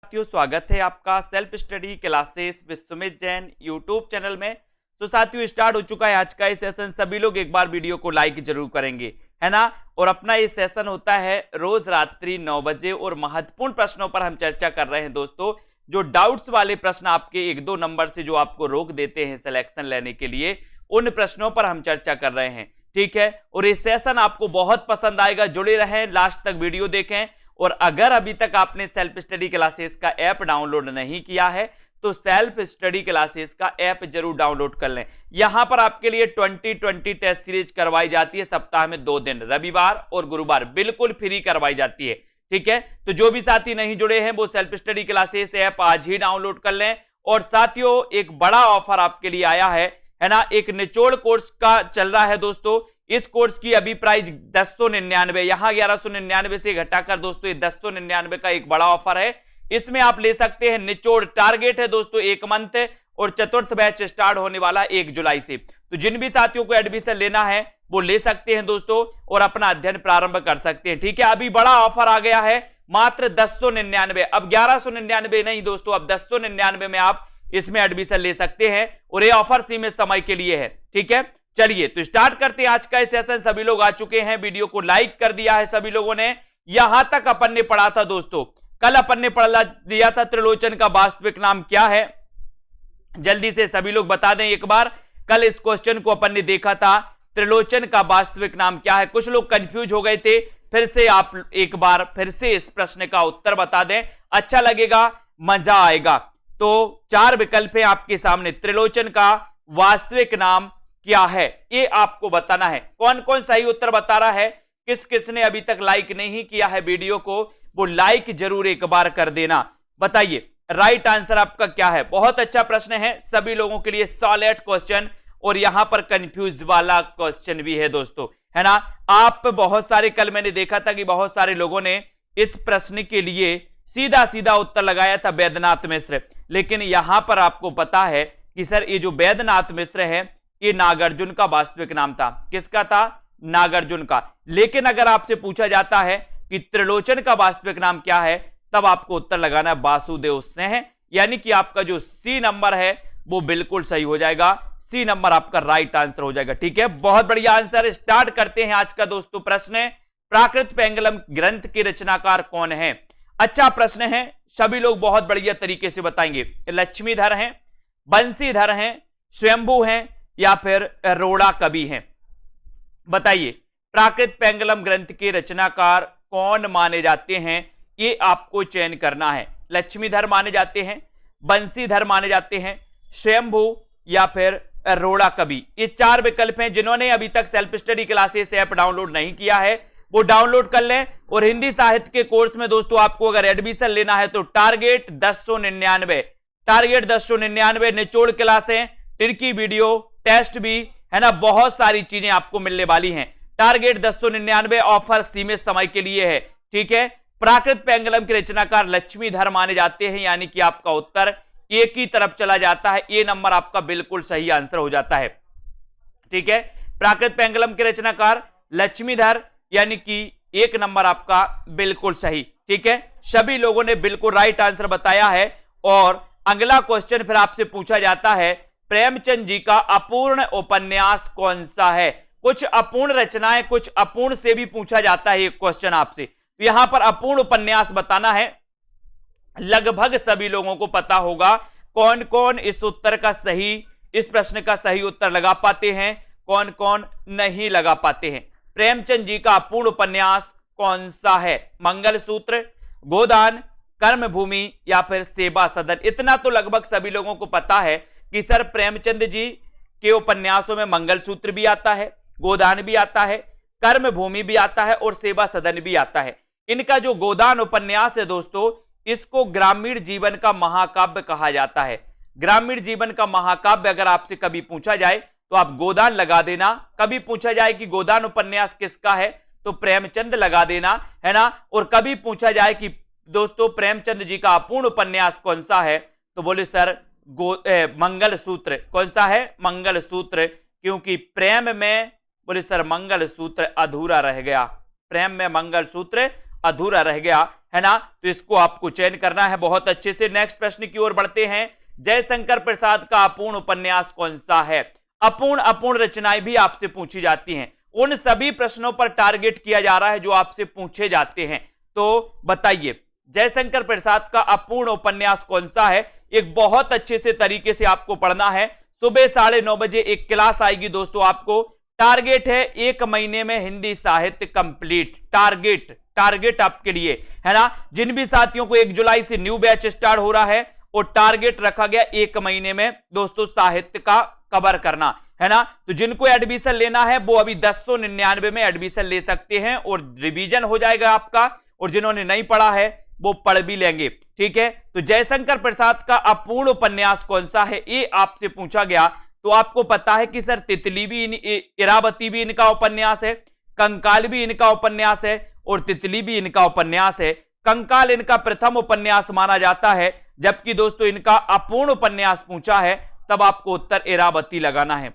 साथियों, स्वागत है आपका self study classes with Sumit Jain YouTube channel में। तो साथियों, स्टार्ट हो चुका है आज का ये सेशन। सभी लोग एक बार वीडियो को लाइक जरूर करेंगे, है ना। और अपना ये सेशन होता है रोज रात्रि 9 बजे और महत्वपूर्ण प्रश्नों पर हम चर्चा कर रहे हैं दोस्तों। जो डाउट्स वाले प्रश्न आपके 1-2 नंबर से जो आपको रोक देते हैं सिलेक्शन लेने के लिए, उन प्रश्नों पर हम चर्चा कर रहे हैं, ठीक है। और ये सेशन आपको बहुत पसंद आएगा, जुड़े रहें, लास्ट तक वीडियो देखें। और अगर अभी तक आपने सेल्फ स्टडी क्लासेस का ऐप डाउनलोड नहीं किया है तो सेल्फ स्टडी क्लासेस का ऐप जरूर डाउनलोड कर लें। यहां पर आपके लिए 2020 टेस्ट सीरीज करवाई जाती है, सप्ताह में 2 दिन, रविवार और गुरुवार, बिल्कुल फ्री करवाई जाती है, ठीक है। तो जो भी साथी नहीं जुड़े हैं वो सेल्फ स्टडी क्लासेस ऐप आज ही डाउनलोड कर लें। और साथियों, एक बड़ा ऑफर आपके लिए आया है ना। एक निचोड़ कोर्स का चल रहा है दोस्तों। इस कोर्स की अभी प्राइस 1099, यहां 1199 से घटाकर दोस्तों ये 1099 का एक बड़ा ऑफर है। इसमें आप ले सकते हैं निचोड़। टारगेट है दोस्तों 1 मंथ और चतुर्थ बैच स्टार्ट होने वाला 1 जुलाई से। तो जिन भी साथियों को एडमिशन लेना है वो ले सकते हैं दोस्तों और अपना अध्ययन प्रारंभ कर सकते हैं, ठीक है। अभी बड़ा ऑफर आ गया है, मात्र 1099, अब 1199 नहीं दोस्तों, अब 1099 में आप इसमें एडमिशन ले सकते हैं। और ये ऑफर सीमित समय के लिए है, ठीक है। चलिए तो स्टार्ट करते हैं आज का सेशन। सभी लोग आ चुके हैं, वीडियो को लाइक कर दिया है सभी लोगों ने। यहां तक अपन ने पढ़ा था दोस्तों, कल अपन ने पढ़ दिया था त्रिलोचन का वास्तविक नाम क्या है। जल्दी से सभी लोग बता दें एक बार, कल इस क्वेश्चन को अपन ने देखा था, त्रिलोचन का वास्तविक नाम क्या है। कुछ लोग कंफ्यूज हो गए थे, फिर से आप एक बार फिर से इस प्रश्न का उत्तर बता दें, अच्छा लगेगा, मजा आएगा। तो 4 विकल्प है आपके सामने, त्रिलोचन का वास्तविक नाम क्या है ये आपको बताना है। कौन कौन सही उत्तर बता रहा है, किस किस ने अभी तक लाइक नहीं किया है वीडियो को, वो लाइक जरूर एक बार कर देना। बताइए राइट आंसर आपका क्या है। बहुत अच्छा प्रश्न है, सभी लोगों के लिए सॉलिड क्वेश्चन और यहां पर कंफ्यूज वाला क्वेश्चन भी है दोस्तों, है ना। आप बहुत सारे, कल मैंने देखा था कि बहुत सारे लोगों ने इस प्रश्न के लिए सीधा सीधा उत्तर लगाया था वैद्यनाथ मिश्र, लेकिन यहां पर आपको पता है कि सर ये जो वैद्यनाथ मिश्र है ये नागार्जुन का वास्तविक नाम था। किसका था? नागार्जुन का। लेकिन अगर आपसे पूछा जाता है कि त्रिलोचन का वास्तविक नाम क्या है, तब आपको उत्तर लगाना है वासुदेव सिंह, यानी कि आपका जो सी नंबर है वो बिल्कुल सही हो जाएगा। सी नंबर आपका राइट आंसर हो जाएगा, ठीक है। बहुत बढ़िया आंसर। स्टार्ट करते हैं आज का दोस्तों प्रश्न। प्राकृत पेंगलम ग्रंथ के रचनाकार कौन है? अच्छा प्रश्न है, सभी लोग बहुत बढ़िया तरीके से बताएंगे। लक्ष्मीधर हैं, बंसीधर हैं, स्वयंभू हैं या फिर रोड़ा कवि हैं? बताइए प्राकृत पेंगलम ग्रंथ के रचनाकार कौन माने जाते हैं, ये आपको चयन करना है। लक्ष्मीधर माने जाते हैं, बंसीधर माने जाते हैं, स्वयंभू या फिर रोड़ा कवि। ये 4 विकल्प हैं। जिन्होंने अभी तक self study classes app download नहीं किया है वो डाउनलोड कर लें। और हिंदी साहित्य के कोर्स में दोस्तों आपको अगर एडमिशन लेना है तो टारगेट 1099, टारगेट 1099, निचोड़ क्लासें, टिरकी वीडियो, टेस्ट भी, है ना, बहुत सारी चीजें आपको मिलने वाली हैं। टारगेट 1099, ऑफर सीमित समय के लिए है, ठीक है। प्राकृत पेंगलम के रचनाकार लक्ष्मीधर माने जाते हैं, यानी कि आपका उत्तर एक ही तरफ चला जाता है। ए नंबर आपका बिल्कुल सही आंसर हो जाता है, ठीक है। प्राकृत पेंगलम के रचनाकार लक्ष्मीधर, यानी कि 1 नंबर आपका बिल्कुल सही, ठीक है। सभी लोगों ने बिल्कुल राइट आंसर बताया है। और अगला क्वेश्चन फिर आपसे पूछा जाता है, प्रेमचंद जी का अपूर्ण उपन्यास कौन सा है? कुछ अपूर्ण रचनाएं, कुछ अपूर्ण से भी पूछा जाता है एक क्वेश्चन आपसे। तो यहां पर अपूर्ण उपन्यास बताना है। लगभग सभी लोगों को पता होगा कौन कौन इस उत्तर का सही, इस प्रश्न का सही उत्तर लगा पाते हैं, कौन कौन नहीं लगा पाते हैं। प्रेमचंद जी का अपूर्ण उपन्यास कौन सा है? मंगलसूत्र, गोदान, कर्मभूमि या फिर सेवा सदन? इतना तो लगभग सभी लोगों को पता है कि सर प्रेमचंद जी के उपन्यासों में मंगलसूत्र भी आता है, गोदान भी आता है, कर्मभूमि भी आता है और सेवा सदन भी आता है। इनका जो गोदान उपन्यास है दोस्तों, इसको ग्रामीण जीवन का महाकाव्य कहा जाता है। ग्रामीण जीवन का महाकाव्य अगर आपसे कभी पूछा जाए तो आप गोदान लगा देना। कभी पूछा जाए कि गोदान उपन्यास किसका है तो प्रेमचंद लगा देना, है ना। और कभी पूछा जाए कि दोस्तों प्रेमचंद जी का अपूर्ण उपन्यास कौन सा है तो बोले सर मंगलसूत्र। कौन सा है? मंगलसूत्र, क्योंकि प्रेम में बोले सर मंगलसूत्र अधूरा रह गया, प्रेम में मंगलसूत्र अधूरा रह गया, है ना, तो इसको आपको चयन करना है बहुत अच्छे से। नेक्स्ट प्रश्न की ओर बढ़ते हैं। जयशंकर प्रसाद का अपूर्ण उपन्यास कौन सा है? अपूर्ण रचनाएं भी आपसे पूछी जाती हैं, उन सभी प्रश्नों पर टारगेट किया जा रहा है जो आपसे पूछे जाते हैं। तो बताइए जयशंकर प्रसाद का अपूर्ण उपन्यास कौन सा है? एक बहुत अच्छे से तरीके से आपको पढ़ना है। सुबह 9:30 बजे एक क्लास आएगी दोस्तों। आपको टारगेट है 1 महीने में हिंदी साहित्य कंप्लीट। टारगेट आपके लिए है ना। जिन भी साथियों को 1 जुलाई से न्यू बैच स्टार्ट हो रहा है और टारगेट रखा गया 1 महीने में दोस्तों साहित्य का कवर करना, है ना। तो जिनको एडमिशन लेना है वो अभी 1099 में एडमिशन ले सकते हैं और रिवीजन हो जाएगा आपका, और जिन्होंने नहीं पढ़ा है वो पढ़ भी लेंगे, ठीक है। तो जयशंकर प्रसाद का अपूर्ण उपन्यास कौन सा है, ये आपसे पूछा गया। तो आपको पता है कि सर तितली भी, इरावती भी इनका उपन्यास है, कंकाल भी इनका उपन्यास है और तितली भी इनका उपन्यास है। कंकाल इनका प्रथम उपन्यास माना जाता है, जबकि दोस्तों इनका अपूर्ण उपन्यास पूछा है, तब आपको उत्तर इरावती लगाना है।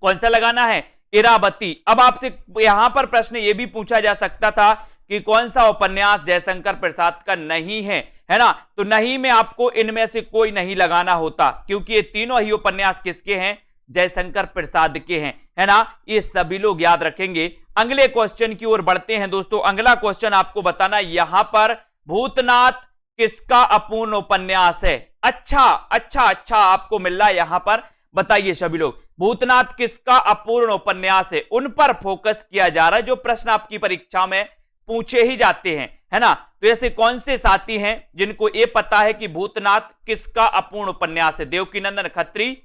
कौन सा लगाना है? इरावती। अब आपसे यहां पर प्रश्न यह भी पूछा जा सकता था कि कौन सा उपन्यास जयशंकर प्रसाद का नहीं है, है ना। तो नहीं में आपको इनमें से कोई नहीं लगाना होता, क्योंकि ये तीनों ही उपन्यास किसके हैं? जयशंकर प्रसाद के हैं, है ना। ये सभी लोग याद रखेंगे। अगले क्वेश्चन की ओर बढ़ते हैं दोस्तों। अगला क्वेश्चन आपको बताना, यहां पर भूतनाथ किसका अपूर्ण उपन्यास है? अच्छा आपको मिल रहा है यहां पर। बताइए सभी लोग, भूतनाथ किसका अपूर्ण उपन्यास है? उन पर फोकस किया जा रहा है जो प्रश्न आपकी परीक्षा में पूछे ही जाते हैं, है ना। तो ऐसे कौन से साथी हैं जिनको ये पता है कि भूतनाथ किसका अपूर्ण उपन्यास है? देवकीनंदन खत्री,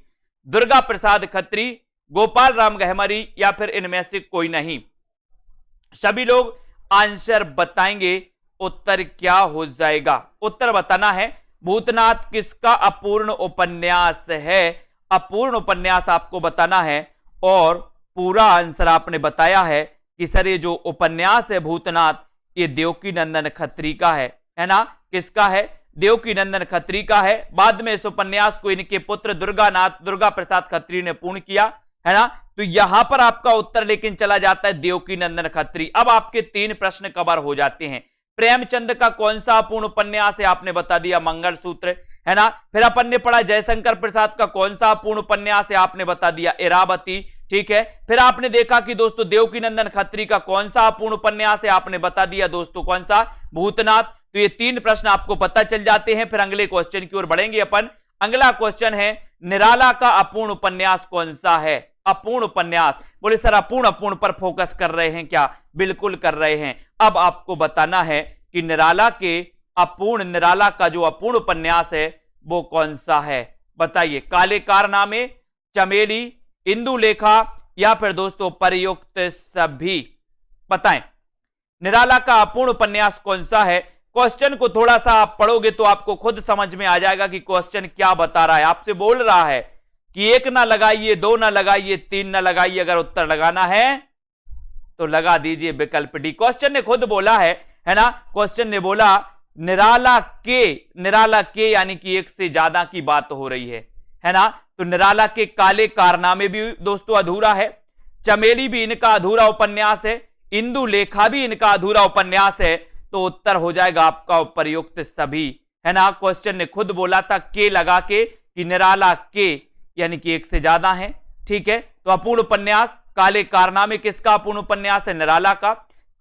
दुर्गा प्रसाद खत्री, गोपाल राम गहमरी, या फिर इनमें से कोई नहीं? सभी लोग आंसर बताएंगे, उत्तर क्या हो जाएगा? उत्तर बताना है, भूतनाथ किसका अपूर्ण उपन्यास है। अपूर्ण उपन्यास आपको बताना है, और पूरा आंसर आपने बताया है कि सर ये जो उपन्यास है भूतनाथ, ये देवकीनंदन खत्री का है ना। किसका है? देवकीनंदन खत्री का है। बाद में इस उपन्यास को इनके पुत्र दुर्गा प्रसाद खत्री ने पूर्ण किया, है ना। तो यहां पर आपका उत्तर लेकिन चला जाता है देवकीनंदन खत्री। अब आपके 3 प्रश्न कवर हो जाते हैं। प्रेमचंद का कौन सा अपूर्ण उपन्यास है? आपने बता दिया मंगलसूत्र, है ना। फिर अपन ने पढ़ा जयशंकर प्रसाद का कौन सा अपूर्ण उपन्यास है? आपने बता दिया इरावती, ठीक है। फिर आपने देखा कि दोस्तों देवकीनंदन खत्री का कौन सा अपूर्ण उपन्यास है? आपने बता दिया दोस्तों कौन सा? भूतनाथ। तो ये 3 प्रश्न आपको पता चल जाते हैं। फिर अगले क्वेश्चन की ओर बढ़ेंगे अपन। अगला क्वेश्चन है, निराला का अपूर्ण उपन्यास कौन सा है? अपूर्ण उपन्यास। बोले सर अपूर्ण पर फोकस कर रहे हैं क्या? बिल्कुल कर रहे हैं। अब आपको बताना है कि निराला का जो अपूर्ण उपन्यास है वो कौन सा है? बताइए। काले कारनामे, चमेली, इंदुलेखा, या फिर दोस्तों प्रयुक्त सभी? बताएं निराला का अपूर्ण उपन्यास कौन सा है। क्वेश्चन को थोड़ा सा आप पढ़ोगे तो आपको खुद समझ में आ जाएगा कि क्वेश्चन क्या बता रहा है। आपसे बोल रहा है कि 1 ना लगाइए, 2 ना लगाइए, 3 ना लगाइए। अगर उत्तर लगाना है तो लगा दीजिए विकल्प डी। क्वेश्चन ने खुद बोला है ना। क्वेश्चन ने बोला निराला के यानी कि 1 से ज्यादा की बात हो रही है ना। तो निराला के काले कारनामे भी दोस्तों अधूरा है, चमेली भी इनका अधूरा उपन्यास है, इंदुलेखा भी इनका अधूरा उपन्यास है। तो उत्तर हो जाएगा आपका प्रयुक्त सभी, है ना। क्वेश्चन ने खुद बोला था के लगा के कि निराला के यानी कि 1 से ज्यादा है, ठीक है। तो अपूर्ण उपन्यास काले कारनामे किसका अपूर्ण उपन्यास है? निराला का।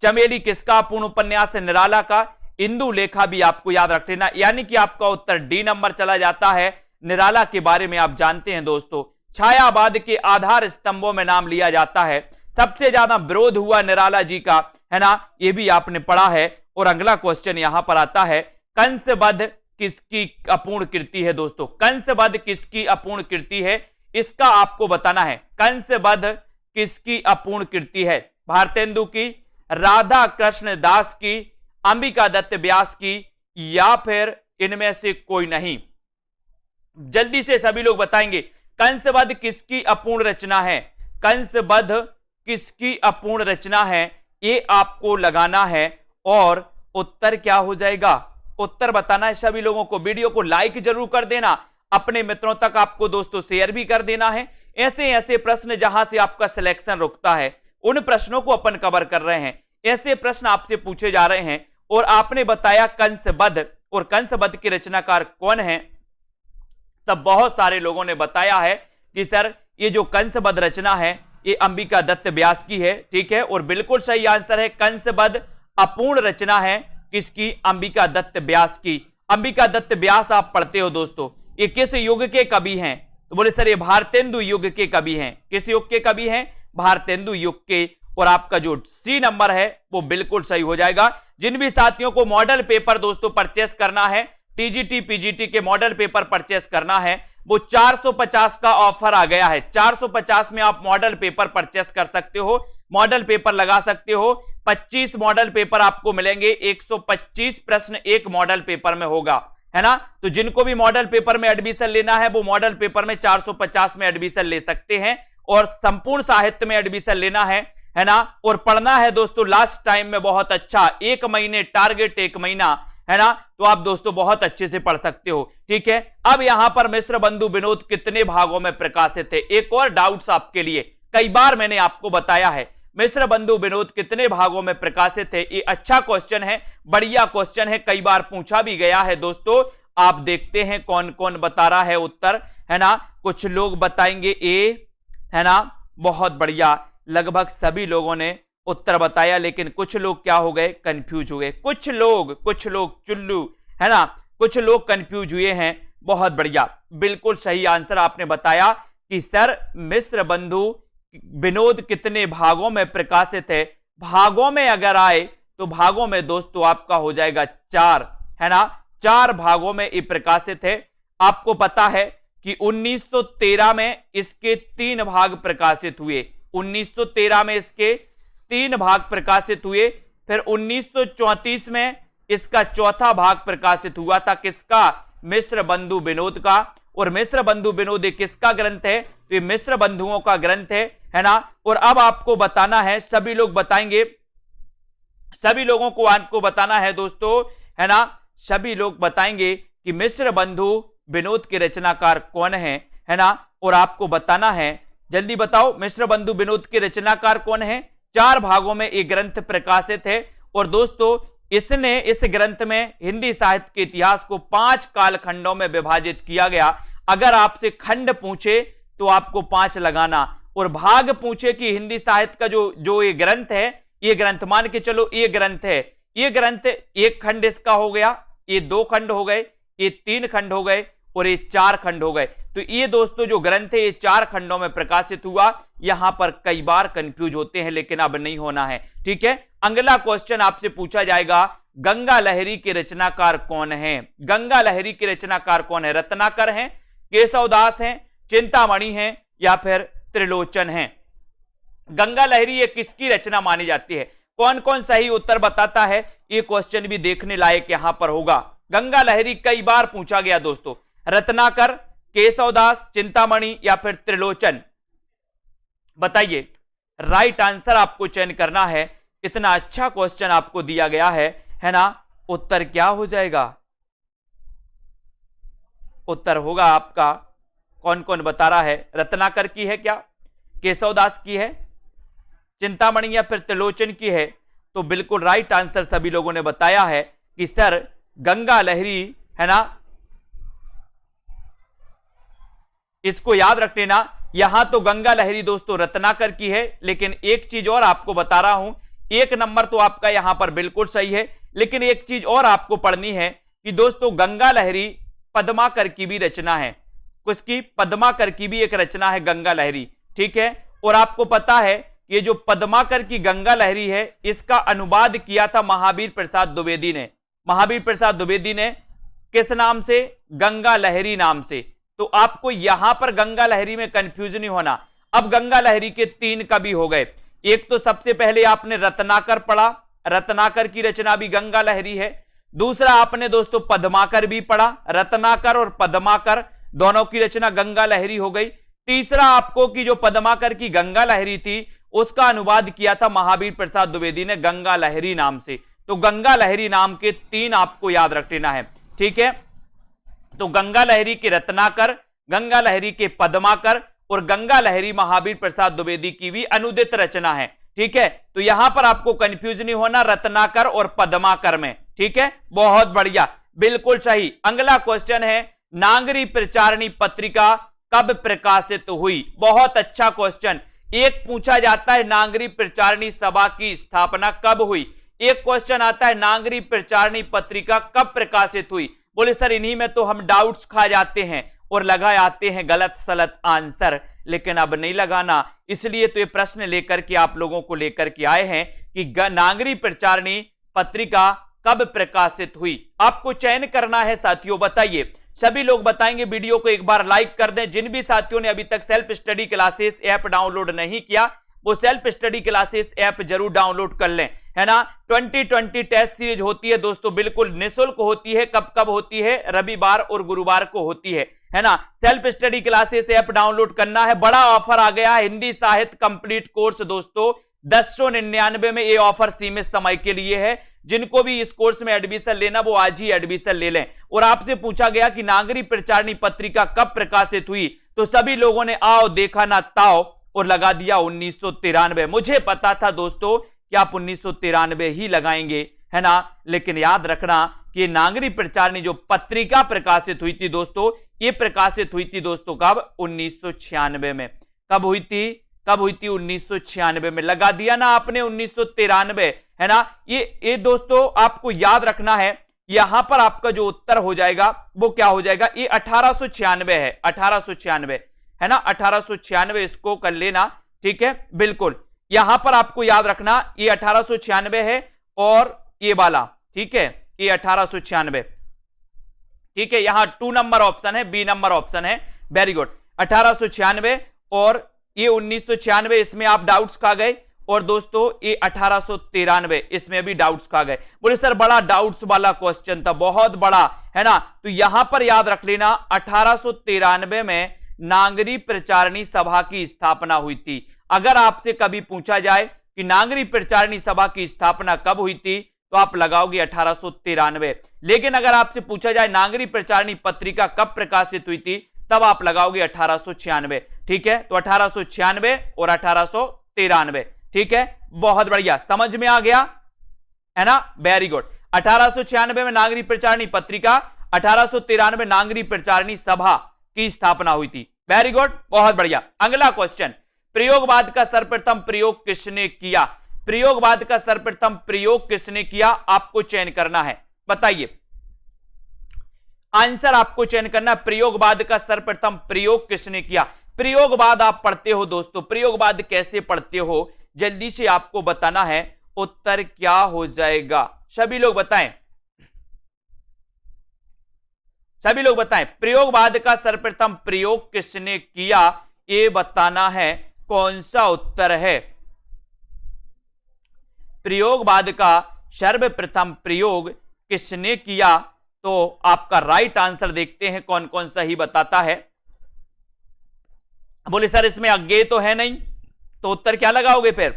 चमेली किसका अपूर्ण उपन्यास है? निराला का। इंदुलेखा भी आपको याद रख लेना, यानी कि आपका उत्तर डी नंबर चला जाता है। निराला के बारे में आप जानते हैं दोस्तों, छायावाद के आधार स्तंभों में नाम लिया जाता है। सबसे ज्यादा विरोध हुआ निराला जी का, है ना, यह भी आपने पढ़ा है। और अगला क्वेश्चन यहां पर आता है, कंसवध किसकी अपूर्ण कृति है? दोस्तों कंसवध किसकी अपूर्ण कृति है, इसका आपको बताना है। कंसवध किसकी अपूर्ण कृति है? भारतेंदु की, राधा कृष्ण दास की, अंबिका दत्त व्यास की, या फिर इनमें से कोई नहीं? जल्दी से सभी लोग बताएंगे कंसवध किसकी अपूर्ण रचना है। कंसवध किसकी अपूर्ण रचना है, ये आपको लगाना है। और उत्तर क्या हो जाएगा? उत्तर बताना है सभी लोगों को। वीडियो को लाइक जरूर कर देना, अपने मित्रों तक आपको दोस्तों शेयर भी कर देना है। ऐसे ऐसे प्रश्न जहां से आपका सिलेक्शन रुकता है उन प्रश्नों को अपन कवर कर रहे हैं। ऐसे प्रश्न आपसे पूछे जा रहे हैं और आपने बताया कंसबद्ध, और कंसबद्ध के रचनाकार कौन है, तब बहुत सारे लोगों ने बताया है कि सर ये जो कंसबद्ध रचना है ये अंबिका दत्त व्यास की है। ठीक है, और बिल्कुल सही आंसर है, कंसबद्ध अपूर्ण रचना है किसकी, अंबिका दत्त व्यास की। अंबिका दत्त व्यास आप पढ़ते हो दोस्तों, ये किस युग के कवि हैं, तो बोले सर ये भारतेंदु युग के कवि हैं। किस युग के कवि हैं, भारतेंदु युग के। और आपका जो सी नंबर है वो बिल्कुल सही हो जाएगा। जिन भी साथियों को मॉडल पेपर दोस्तों परचेस करना है, टीजीटी पीजीटी के मॉडल पेपर परचेस करना है, वो 450 का ऑफर आ गया है। 450 में आप मॉडल पेपर परचेस कर सकते हो, मॉडल पेपर लगा सकते हो। 25 मॉडल पेपर आपको मिलेंगे, 125 प्रश्न एक मॉडल पेपर में होगा, है ना। तो जिनको भी मॉडल पेपर में एडमिशन लेना है वो मॉडल पेपर में 450 में एडमिशन ले सकते हैं, और संपूर्ण साहित्य में एडमिशन लेना है ना, और पढ़ना है दोस्तों लास्ट टाइम में बहुत अच्छा, 1 महीने टारगेट, 1 महीना, है ना, तो आप दोस्तों बहुत अच्छे से पढ़ सकते हो। ठीक है, अब यहां पर मिश्र बंधु विनोद कितने भागों में प्रकाशित है, एक और डाउट्स आपके लिए, कई बार मैंने आपको बताया है मिश्र बंधु विनोद कितने भागों में प्रकाशित है। ये अच्छा क्वेश्चन है, बढ़िया क्वेश्चन है, कई बार पूछा भी गया है दोस्तों। आप देखते हैं कौन कौन बता रहा है उत्तर, है ना। कुछ लोग बताएंगे ए, है ना, बहुत बढ़िया, लगभग सभी लोगों ने उत्तर बताया, लेकिन कुछ लोग क्या हो गए, कंफ्यूज हो गए। कुछ लोग चुल्लू, है ना, कुछ लोग कंफ्यूज हुए हैं। बहुत बढ़िया, बिल्कुल सही आंसर आपने बताया कि सर मिश्र बंधु विनोद कितने भागों में प्रकाशित है। भागों में अगर आए तो भागों में दोस्तों आपका हो जाएगा 4, है ना, 4 भागों में ये प्रकाशित है। आपको पता है कि 1913 में इसके 3 भाग प्रकाशित हुए, 1913 में इसके 3 भाग प्रकाशित हुए। फिर 1934 में इसका 4था भाग प्रकाशित हुआ था, किसका, मिश्र बंधु विनोद का। और मिश्र बंधु विनोद ये किसका ग्रंथ है, तो ये मिश्र बंधुओं का ग्रंथ है ना। और अब आपको बताना है, सभी लोग बताएंगे, सभी लोगों को आपको बताना है दोस्तों, है ना, सभी लोग बताएंगे कि मिश्र बंधु विनोद के रचनाकार कौन है ना। और आपको बताना है, जल्दी बताओ मिश्र बंधु विनोद के रचनाकार कौन है। 4 भागों में ये ग्रंथ प्रकाशित है। और दोस्तों इसने, इस ग्रंथ में हिंदी साहित्य के इतिहास को 5 कालखंडों में विभाजित किया गया। अगर आपसे खंड पूछे तो आपको 5 लगाना, और भाग पूछे कि हिंदी साहित्य का जो ये ग्रंथ है, ये ग्रंथ मान के चलो ये ग्रंथ है, ये ग्रंथ 1 खंड इसका हो गया, ये 2 खंड हो गए, ये 3 खंड हो गए, और ये 4 खंड हो गए। तो ये दोस्तों जो ग्रंथ है ये 4 खंडों में प्रकाशित हुआ। यहां पर कई बार कंफ्यूज होते हैं, लेकिन अब नहीं होना है। ठीक है, अगला क्वेश्चन आपसे पूछा जाएगा, गंगा लहरी के रचनाकार कौन है। गंगा लहरी के रचनाकार कौन है, रत्नाकर हैं, केशवदास हैं, चिंतामणि हैं, या फिर त्रिलोचन हैं। गंगा लहरी ये किसकी रचना मानी जाती है, कौन कौन सही उत्तर बताता है, ये क्वेश्चन भी देखने लायक यहां पर होगा। गंगा लहरी कई बार पूछा गया दोस्तों, रत्नाकर, केशवदास, चिंतामणि या फिर त्रिलोचन, बताइए। राइट आंसर आपको चयन करना है। इतना अच्छा क्वेश्चन आपको दिया गया है ना। उत्तर क्या हो जाएगा, उत्तर होगा आपका, कौन कौन बता रहा है, रत्नाकर की है क्या, केशवदास की है, चिंतामणि या फिर त्रिलोचन की है। तो बिल्कुल राइट आंसर सभी लोगों ने बताया है कि सर गंगा लहरी, है ना। इसको याद रख लेना, यहां तो गंगा लहरी दोस्तों रत्नाकर की है, लेकिन एक चीज और आपको बता रहा हूं, 1 नंबर तो आपका यहां पर बिल्कुल सही है, लेकिन एक चीज और आपको पढ़नी है कि दोस्तों गंगा लहरी पद्माकर की भी रचना है, किसकी, पद्माकर की भी एक रचना है गंगा लहरी। ठीक है, और आपको पता है ये जो पद्माकर की गंगा लहरी है, इसका अनुवाद किया था महावीर प्रसाद द्विवेदी ने। महावीर प्रसाद द्विवेदी ने किस नाम से, गंगा लहरी नाम से। तो आपको यहां पर गंगा लहरी में कंफ्यूज नहीं होना। अब गंगा लहरी के 3 कवि हो गए, एक तो सबसे पहले आपने रत्नाकर पढ़ा, रत्नाकर की रचना भी गंगा लहरी है। दूसरा आपने दोस्तों पद्माकर भी पढ़ा, रत्नाकर और पद्माकर दोनों की रचना गंगा लहरी हो गई। तीसरा आपको कि जो पद्माकर की गंगा लहरी थी उसका अनुवाद किया था महावीर प्रसाद द्विवेदी ने गंगा लहरी नाम से। तो गंगा लहरी नाम के 3 आपको याद रख लेना है। ठीक है, तो गंगा लहरी के रत्नाकर, गंगा लहरी के पद्माकर और गंगा लहरी महावीर प्रसाद द्विवेदी की भी अनुदित रचना है। ठीक है, तो यहां पर आपको कंफ्यूज नहीं होना रत्नाकर और पद्माकर में। ठीक है, बहुत बढ़िया, बिल्कुल सही। अगला क्वेश्चन है, नागरी प्रचारिणी पत्रिका कब प्रकाशित हुई? बहुत अच्छा क्वेश्चन। एक पूछा जाता है नागरी प्रचारिणी सभा की स्थापना कब हुई, एक क्वेश्चन आता है नागरी प्रचारिणी पत्रिका कब प्रकाशित हुई। बोले सर इन्हीं में तो हम डाउट्स खा जाते हैं और लगा आते हैं गलत सलत आंसर, लेकिन अब नहीं लगाना, इसलिए तो ये प्रश्न लेकर के आप लोगों को लेकर के आए हैं कि नागरी प्रचारिणी पत्रिका कब प्रकाशित हुई। आपको चयन करना है साथियों, बताइए, सभी लोग बताएंगे। वीडियो को एक बार लाइक कर दें। जिन भी साथियों ने अभी तक self study classes app download नहीं किया वो सेल्फ स्टडी क्लासेस ऐप जरूर डाउनलोड कर लें, है ना। 2020 टेस्ट सीरीज होती है दोस्तों, बिल्कुल निःशुल्क होती है। कब कब होती है? रविवार और गुरुवार को होती है ना। Self study classes app download करना है। बड़ा ऑफर आ गया है, हिंदी साहित्य कंप्लीट कोर्स दोस्तों 1099 में। ये ऑफर सीमित समय के लिए है। जिनको भी इस कोर्स में एडमिशन लेना वो आज ही एडमिशन ले लें। और आपसे पूछा गया कि नागरी प्रचारिणी पत्रिका कब प्रकाशित हुई, तो सभी लोगों ने आओ देखा ना ताओ और लगा दिया 1993। मुझे पता था दोस्तों कि आप 1993 ही लगाएंगे, है ना, लेकिन याद रखना कि नागरी प्रचारिणी जो पत्रिका प्रकाशित हुई थी दोस्तों, ये प्रकाशित हुई थी दोस्तों कब? 1996 में। कब हुई थी? कब हुई थी? 1996 में। लगा दिया ना आपने 1993, है ना। ये दोस्तों आपको याद रखना है। यहां पर आपका जो उत्तर हो जाएगा वो क्या हो जाएगा? ये 1896 है, 1896, है ना, 1896 इसको कर लेना। ठीक है, बिल्कुल यहां पर आपको याद रखना ये 1896 है और ये वाला, ठीक है, ये 1896। ठीक है, यहां 2 नंबर ऑप्शन है, बी नंबर ऑप्शन है। वेरी गुड, 1896 और ये 1996, इसमें आप डाउट्स खा गए। और दोस्तों ये 1893, इसमें भी डाउट्स खा गए। बोले सर बड़ा डाउट्स वाला क्वेश्चन था, बहुत बड़ा, है ना। तो यहां पर याद रख लेना 1893 में नागरी प्रचारिणी सभा की स्थापना हुई थी। अगर आपसे कभी पूछा जाए कि नागरी प्रचारिणी सभा की स्थापना कब हुई थी तो आप लगाओगे 1893। लेकिन अगर आपसे पूछा जाए नागरी प्रचारिणी पत्रिका कब प्रकाशित हुई थी तब आप लगाओगे 1896। ठीक है, तो 1896 और 1893। ठीक है, बहुत बढ़िया, समझ में आ गया, है ना। वेरी गुड, 1896 में नागरी प्रचारिणी पत्रिका, 1893 नागरी प्रचारिणी सभा की स्थापना हुई थी। वेरी गुड, बहुत बढ़िया। अगला क्वेश्चन, प्रयोगवाद का सर्वप्रथम प्रयोग किसने किया? प्रयोगवाद का सर्वप्रथम प्रयोग किसने किया? आपको चयन करना है, बताइए आंसर आपको चयन करना। प्रयोगवाद का सर्वप्रथम प्रयोग किसने किया? प्रयोगवाद आप पढ़ते हो दोस्तों, प्रयोगवाद कैसे पढ़ते हो जल्दी से आपको बताना है। उत्तर क्या हो जाएगा? सभी लोग बताएं, सभी लोग बताएं, प्रयोगवाद का सर्वप्रथम प्रयोग किसने किया? ये बताना है कौन सा उत्तर है। प्रयोगवाद का सर्वप्रथम प्रयोग किसने किया? तो आपका राइट आंसर देखते हैं कौन कौन सा ही बताता है। बोले सर इसमें अज्ञेय तो है नहीं, तो उत्तर क्या लगाओगे फिर,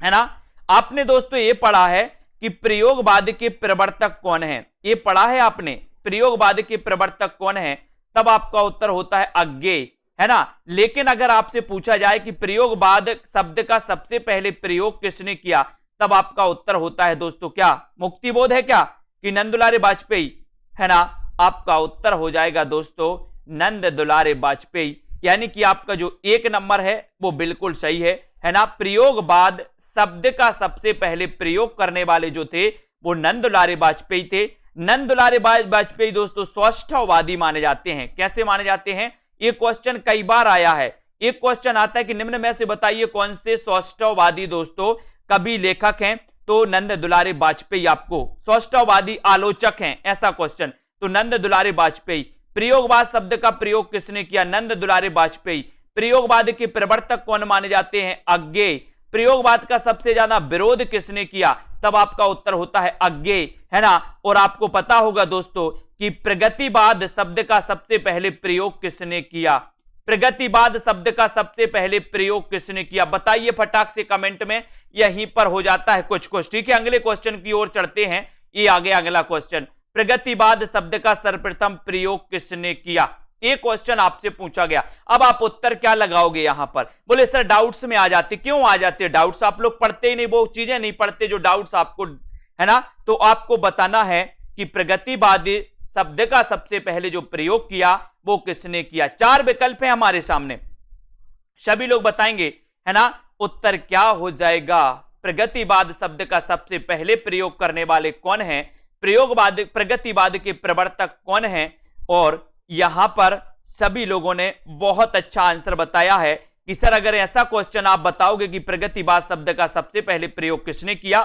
है ना। आपने दोस्तों ये पढ़ा है कि प्रयोगवाद के प्रवर्तक कौन है, ये पढ़ा है आपने, प्रयोगवाद के प्रवर्तक कौन है, तब आपका उत्तर होता है अज्ञेय, है ना। लेकिन अगर आपसे पूछा जाए कि प्रयोगवाद शब्द का सबसे पहले प्रयोग किसने किया, तब आपका उत्तर होता है दोस्तों क्या, मुक्तिबोध है क्या, कि नंद दुलारे वाजपेयी, है ना। आपका उत्तर हो जाएगा दोस्तों नंद दुलारे वाजपेयी, यानी कि आपका जो 1 नंबर है वो बिल्कुल सही है ना। प्रयोगवाद शब्द का सबसे पहले प्रयोग करने वाले जो थे वो नंद दुलारे वाजपेयी थे। नंद दुलारे वाजपेयी दोस्तों सौष्ठववादी माने जाते हैं। कैसे माने जाते हैं? ये क्वेश्चन कई बार आया है। एक क्वेश्चन आता है कि निम्न में से बताइए कौन से सौष्ठववादी दोस्तों कवि लेखक हैं, तो नंद दुलारे वाजपेयी आपको सौष्ठववादी आलोचक हैं, ऐसा क्वेश्चन, तो नंद दुलारे वाजपेयी। प्रयोगवाद शब्द का प्रयोग किसने किया? नंद दुलारे वाजपेयी। प्रयोगवाद के प्रवर्तक कौन माने जाते हैं? अज्ञेय। प्रयोगवाद का सबसे ज्यादा विरोध किसने किया? तब आपका उत्तर होता है अज्ञेय, है ना। और आपको पता होगा दोस्तों कि प्रगतिवाद शब्द का सबसे पहले प्रयोग किसने किया? प्रगतिवाद शब्द का सबसे पहले प्रयोग किसने किया? बताइए फटाक से कमेंट में, यहीं पर हो जाता है कुछ कुछ। ठीक है, अगले क्वेश्चन की ओर चढ़ते हैं। ये आ गया अगला क्वेश्चन, प्रगतिवाद शब्द का सर्वप्रथम प्रयोग किसने किया? एक क्वेश्चन आपसे पूछा गया, अब आप उत्तर क्या लगाओगे यहां पर? बोले सर डाउट्स में आ जाते। क्यों आ जाते डाउट्स? आप लोग पढ़ते ही नहीं, वो चीजें नहीं पढ़ते जो डाउट्स आपको, है ना। तो आपको बताना है कि प्रगतिवादी शब्द का सबसे पहले जो प्रयोग किया वो किसने किया। 4 विकल्प हैं हमारे सामने, सभी लोग बताएंगे, है ना। उत्तर क्या हो जाएगा? प्रगतिवाद शब्द का सबसे पहले प्रयोग करने वाले कौन हैं? प्रगतिवाद के प्रवर्तक कौन हैं? और यहां पर सभी लोगों ने बहुत अच्छा आंसर बताया है कि सर अगर ऐसा क्वेश्चन आप बताओगे कि प्रगतिवाद शब्द का सबसे पहले प्रयोग किसने किया,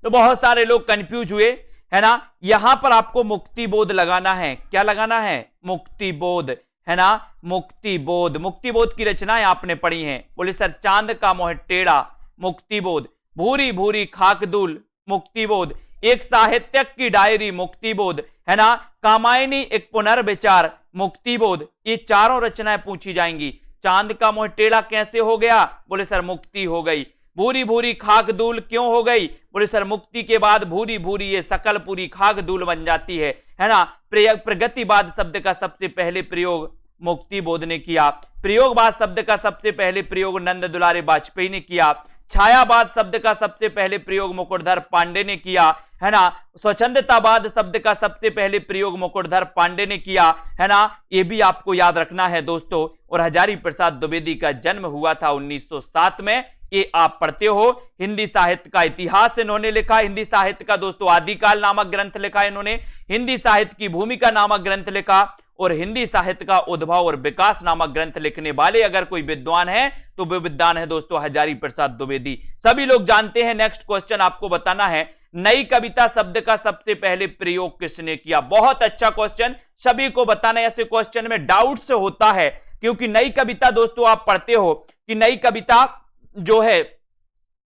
तो बहुत सारे लोग कंफ्यूज हुए, है ना। यहां पर आपको मुक्तिबोध लगाना है। क्या लगाना है? मुक्तिबोध, है ना। मुक्तिबोध, मुक्तिबोध की रचनाएं आपने पढ़ी हैं। बोले सर चांद का मोह टेढ़ा, मुक्तिबोध। भूरी भूरी खाकदूल, मुक्तिबोध। एक साहित्यक की डायरी, मुक्तिबोध, है ना। कामायनी एक पुनर्विचार, मुक्तिबोध। ये चारों रचनाएं पूछी जाएंगी। चांद का मोह टेढ़ा कैसे हो गया? बोले सर मुक्ति हो गई। भूरी भूरी खाकदूल क्यों हो गई? बोले सर मुक्ति के बाद भूरी भूरी ये सकल पूरी खाकदूल बन जाती है ना। प्रगतिवाद शब्द का सबसे पहले प्रयोग मुक्तिबोध ने किया। प्रयोगवाद शब्द का सबसे पहले प्रयोग नंद दुलारे वाजपेयी ने किया। छायावाद शब्द का सबसे पहले प्रयोग मुकुटधर पांडे ने किया, है ना। स्वच्छंदतावाद शब्द का सबसे पहले प्रयोग मुकुटधर पांडे ने किया, है ना। ये भी आपको याद रखना है दोस्तों। और हजारी प्रसाद द्विवेदी का जन्म हुआ था 1907 में। ये आप पढ़ते हो। हिंदी साहित्य का इतिहास इन्होंने लिखा। हिंदी साहित्य का दोस्तों आदिकाल नामक ग्रंथ लिखा इन्होंने। हिंदी साहित्य की भूमिका नामक ग्रंथ लिखा। और हिंदी साहित्य का उद्भव और विकास नामक ग्रंथ लिखने वाले अगर कोई विद्वान है तो वे विद्वान है दोस्तों हजारी प्रसाद द्विवेदी। सभी लोग जानते हैं। नेक्स्ट क्वेश्चन आपको बताना है, नई कविता शब्द का सबसे पहले प्रयोग किसने किया? बहुत अच्छा क्वेश्चन, सभी को बताना है। ऐसे क्वेश्चन में डाउट से होता है, क्योंकि नई कविता दोस्तों आप पढ़ते हो कि नई कविता जो है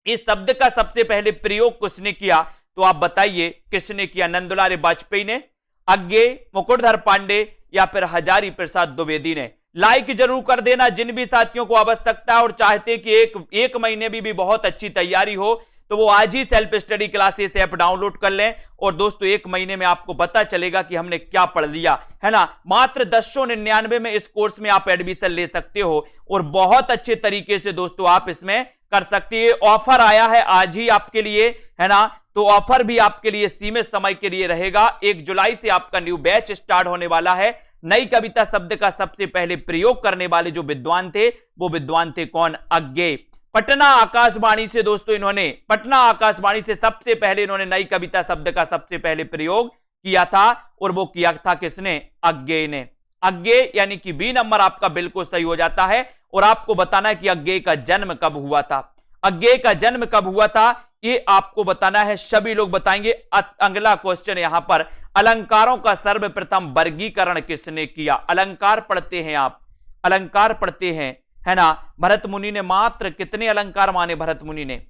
इस शब्द का सबसे पहले प्रयोग किसने किया, तो आप बताइए किसने किया? नंदुलारे वाजपेयी ने, अज्ञे, मुकुटधर पांडे या फिर हजारी प्रसाद द्विवेदी ने? लाइक जरूर कर देना जिन भी साथियों को आवश्यकता है और चाहते कि एक महीने भी बहुत अच्छी तैयारी हो, तो वो आज ही self study classes app download कर लें। और दोस्तों 1 महीने में आपको पता चलेगा कि हमने क्या पढ़ लिया, है ना। मात्र 1099 में इस कोर्स में आप एडमिशन ले सकते हो और बहुत अच्छे तरीके से दोस्तों आप इसमें कर सकते हैं। ऑफर आया है आज ही आपके लिए, है ना। तो ऑफर भी आपके लिए सीमित समय के लिए रहेगा। 1 जुलाई से आपका न्यू बैच स्टार्ट होने वाला है। नई कविता शब्द का सबसे पहले प्रयोग करने वाले जो विद्वान थे वो विद्वान थे कौन? अज्ञे। पटना आकाशवाणी से दोस्तों इन्होंने, पटना आकाशवाणी से सबसे पहले इन्होंने नई कविता शब्द का सबसे पहले प्रयोग किया था। और वो किया था किसने? अज्ञे ने। अज्ञे यानी कि बी नंबर आपका बिल्कुल सही हो जाता है। और आपको बताना है कि अज्ञे का जन्म कब हुआ था। अज्ञे का जन्म कब हुआ था ये आपको बताना है, सभी लोग बताएंगे। अगला क्वेश्चन यहां पर, अलंकारों का सर्वप्रथम वर्गीकरण किसने किया? अलंकार पढ़ते हैं आप, अलंकार पढ़ते हैं, है ना। भरत मुनि ने मात्र कितने अलंकार माने? भरत मुनि ने,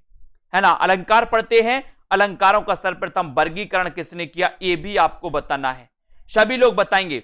है ना। अलंकार पढ़ते हैं। अलंकारों का सर्वप्रथम वर्गीकरण किसने किया ये भी आपको बताना है। सभी लोग बताएंगे,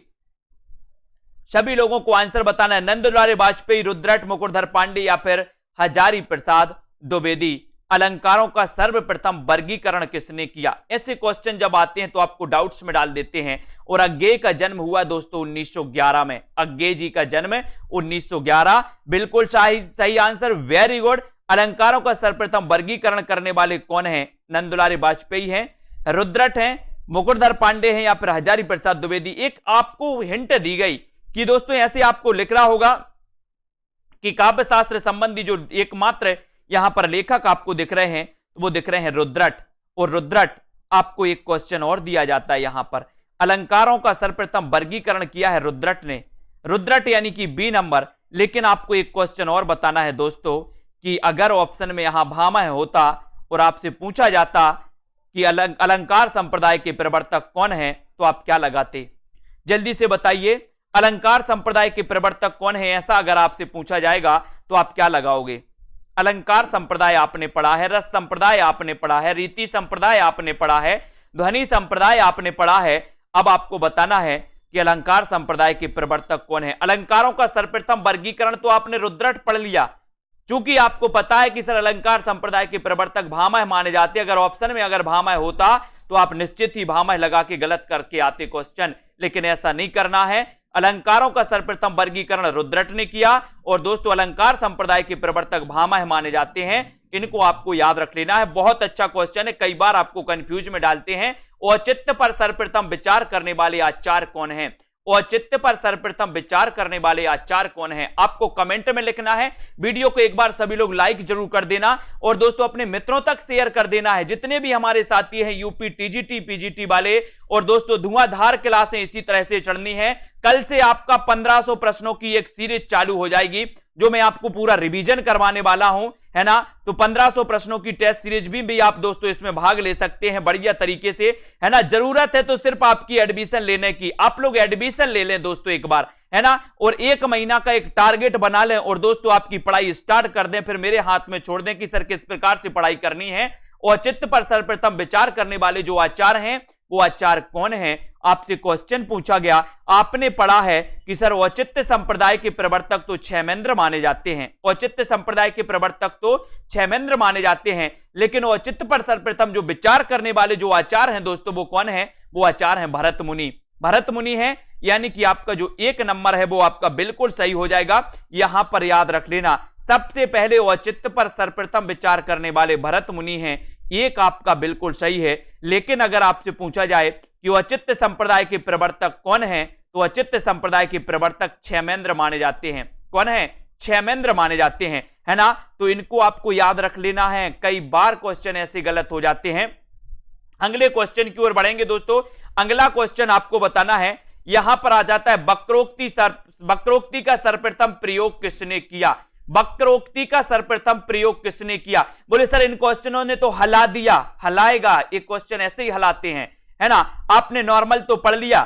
सभी लोगों को आंसर बताना है। नंदुलारे वाजपेयी, रुद्रट, मुकुटधर पांडे या फिर हजारी प्रसाद द्विवेदी। अलंकारों का सर्वप्रथम वर्गीकरण किसने किया? ऐसे क्वेश्चन जब आते हैं तो आपको डाउट्स में डाल देते हैं। और अज्ञे का जन्म हुआ दोस्तों 1911 में। अज्ञे जी का जन्म 1911, बिल्कुल सही आंसर, वेरी गुड। अलंकारों का सर्वप्रथम वर्गीकरण करने वाले कौन हैं? नंदुलारे वाजपेयी हैं, रुद्रट हैं, मुकुटधर पांडे हैं या फिर हजारी प्रसाद द्विवेदी। एक आपको हिंट दी गई कि दोस्तों ऐसे आपको लिखना होगा कि काव्य शास्त्र संबंधी जो एकमात्र यहां पर लेखक आपको दिख रहे हैं तो वो दिख रहे हैं रुद्रट। और रुद्रट आपको एक क्वेश्चन और दिया जाता है यहां पर, अलंकारों का सर्वप्रथम वर्गीकरण किया है रुद्रट ने। रुद्रट यानी कि बी नंबर। लेकिन आपको एक क्वेश्चन और बताना है दोस्तों कि अगर ऑप्शन में यहां भामह होता और आपसे पूछा जाता कि अलंकार संप्रदाय के प्रवर्तक कौन है तो आप क्या लगाते? जल्दी से बताइए, अलंकार संप्रदाय के प्रवर्तक कौन है ऐसा अगर आपसे पूछा जाएगा तो आप क्या लगाओगे? अलंकार संप्रदाय आपने पढ़ा है, रस संप्रदाय आपने पढ़ा है, रीति संप्रदाय आपने पढ़ा है, ध्वनि संप्रदाय आपने पढ़ा है। अब आपको बताना है कि अलंकार संप्रदाय के प्रवर्तक कौन है। अलंकारों का सर्वप्रथम वर्गीकरण तो आपने रुद्रट पढ़ लिया, चूंकि आपको पता है कि सर अलंकार संप्रदाय के प्रवर्तक भामह माने जाते। अगर ऑप्शन में अगर भामह होता तो आप निश्चित ही भामह लगा के गलत करके आते क्वेश्चन, लेकिन ऐसा नहीं करना है। अलंकारों का सर्वप्रथम वर्गीकरण रुद्रट ने किया और दोस्तों अलंकार संप्रदाय के प्रवर्तक भामह माने जाते हैं। इनको आपको याद रख लेना है। बहुत अच्छा क्वेश्चन है, कई बार आपको कंफ्यूज में डालते हैं। औचित्य पर सर्वप्रथम विचार करने वाले आचार्य कौन हैं? औचित्य पर सर्वप्रथम विचार करने वाले आचार्य कौन हैं? आपको कमेंट में लिखना है। वीडियो को एक बार सभी लोग लाइक जरूर कर देना और दोस्तों अपने मित्रों तक शेयर कर देना है। जितने भी हमारे साथी हैं यूपी टीजीटी पीजीटी वाले, और दोस्तों धुआंधार क्लासें इसी तरह से चढ़नी है। कल से आपका 1500 प्रश्नों की एक सीरीज चालू हो जाएगी जो मैं आपको पूरा रिवीजन करवाने वाला हूं, है ना। तो 1500 प्रश्नों की टेस्ट सीरीज भी आप दोस्तों इसमें भाग ले सकते हैं बढ़िया तरीके से, है ना। जरूरत है तो सिर्फ आपकी एडमिशन लेने की। आप लोग एडमिशन ले लें दोस्तों एक बार, है ना, और 1 महीना का एक टारगेट बना लें और दोस्तों आपकी पढ़ाई स्टार्ट कर दें। फिर मेरे हाथ में छोड़ दें कि सर किस प्रकार से पढ़ाई करनी है। औचित्य पर सर्वप्रथम विचार करने वाले जो आचार्य हैं वो आचार्य कौन है? आपसे क्वेश्चन पूछा गया, आपने पढ़ा है कि सर औचित्य संप्रदाय के प्रवर्तक तो क्षेमेंद्र माने जाते हैं। औचित्य संप्रदाय के प्रवर्तक तो क्षेमेंद्र माने जाते हैं, लेकिन औचित्य पर सर्वप्रथम जो विचार करने वाले जो आचार्य हैं दोस्तों वो कौन है? वो आचार्य हैं भरत मुनि। भरत मुनि है, यानी कि आपका जो 1 नंबर है वो आपका बिल्कुल सही हो जाएगा। यहां पर याद रख लेना, सबसे पहले औचित्य पर सर्वप्रथम विचार करने वाले भरत मुनि हैं। एक आपका बिल्कुल सही है। लेकिन अगर आपसे पूछा जाए कि औचित्य संप्रदाय के प्रवर्तक कौन है, तो औचित्य संप्रदाय के प्रवर्तक क्षेमेंद्र माने जाते हैं। कौन है? क्षेमेंद्र माने जाते हैं, है ना। तो इनको आपको याद रख लेना है। कई बार क्वेश्चन ऐसे गलत हो जाते हैं। अगले क्वेश्चन की ओर बढ़ेंगे दोस्तों। अगला क्वेश्चन आपको बताना है, यहां पर आ जाता है वक्रोक्ति का सर्वप्रथम प्रयोग किसने किया? वक्रोक्ति का सर्वप्रथम प्रयोग किसने किया? बोले सर इन क्वेश्चनों ने तो हला दिया। हलाएगा, एक क्वेश्चन ऐसे ही हलाते हैं, है ना। आपने नॉर्मल तो पढ़ लिया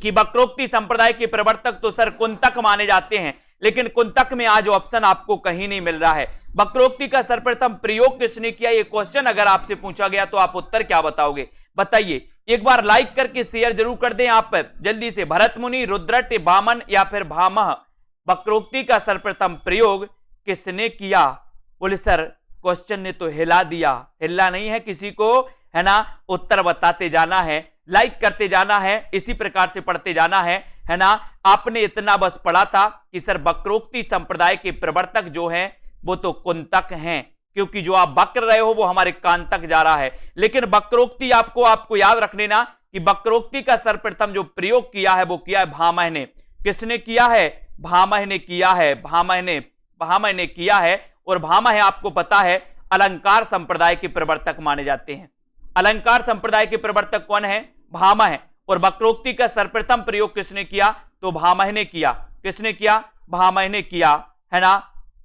कि वक्रोक्ति संप्रदाय के प्रवर्तक तो सर कुंतक माने जाते हैं, लेकिन कुंतक में आज ऑप्शन आपको कहीं नहीं मिल रहा है। वक्रोक्ति का सर्वप्रथम प्रयोग किसने किया? ये क्वेश्चन अगर आपसे पूछा गया तो आप उत्तर क्या बताओगे? बताइए। एक बार लाइक करके शेयर जरूर कर दें आप जल्दी से। भरत मुनि, रुद्रट, वामन या फिर भामह, वक्रोक्ति का सर्वप्रथम प्रयोग किसने किया? बोले सर क्वेश्चन ने तो हिला दिया। हिला नहीं है किसी को, है ना। उत्तर बताते जाना है, लाइक करते जाना है, इसी प्रकार से पढ़ते जाना है ना। आपने इतना बस पढ़ा था कि सर वक्रोक्ति संप्रदाय के प्रवर्तक जो हैं वो तो कुंतक हैं, क्योंकि जो आप बक रहे हो वो हमारे कान तक जा रहा है। लेकिन वक्रोक्ति आपको याद रख लेना कि वक्रोक्ति का सर्वप्रथम जो प्रयोग किया है वो किया है भामह ने। किसने किया है? भामह ने किया है। भामह ने किया है। और भामह आपको पता है अलंकार संप्रदाय के प्रवर्तक माने जाते हैं। अलंकार संप्रदाय के प्रवर्तक कौन है? भामह। और वक्रोक्ति का सर्वप्रथम प्रयोग किसने किया? तो भामह ने किया। किसने किया? भामह ने किया, है ना।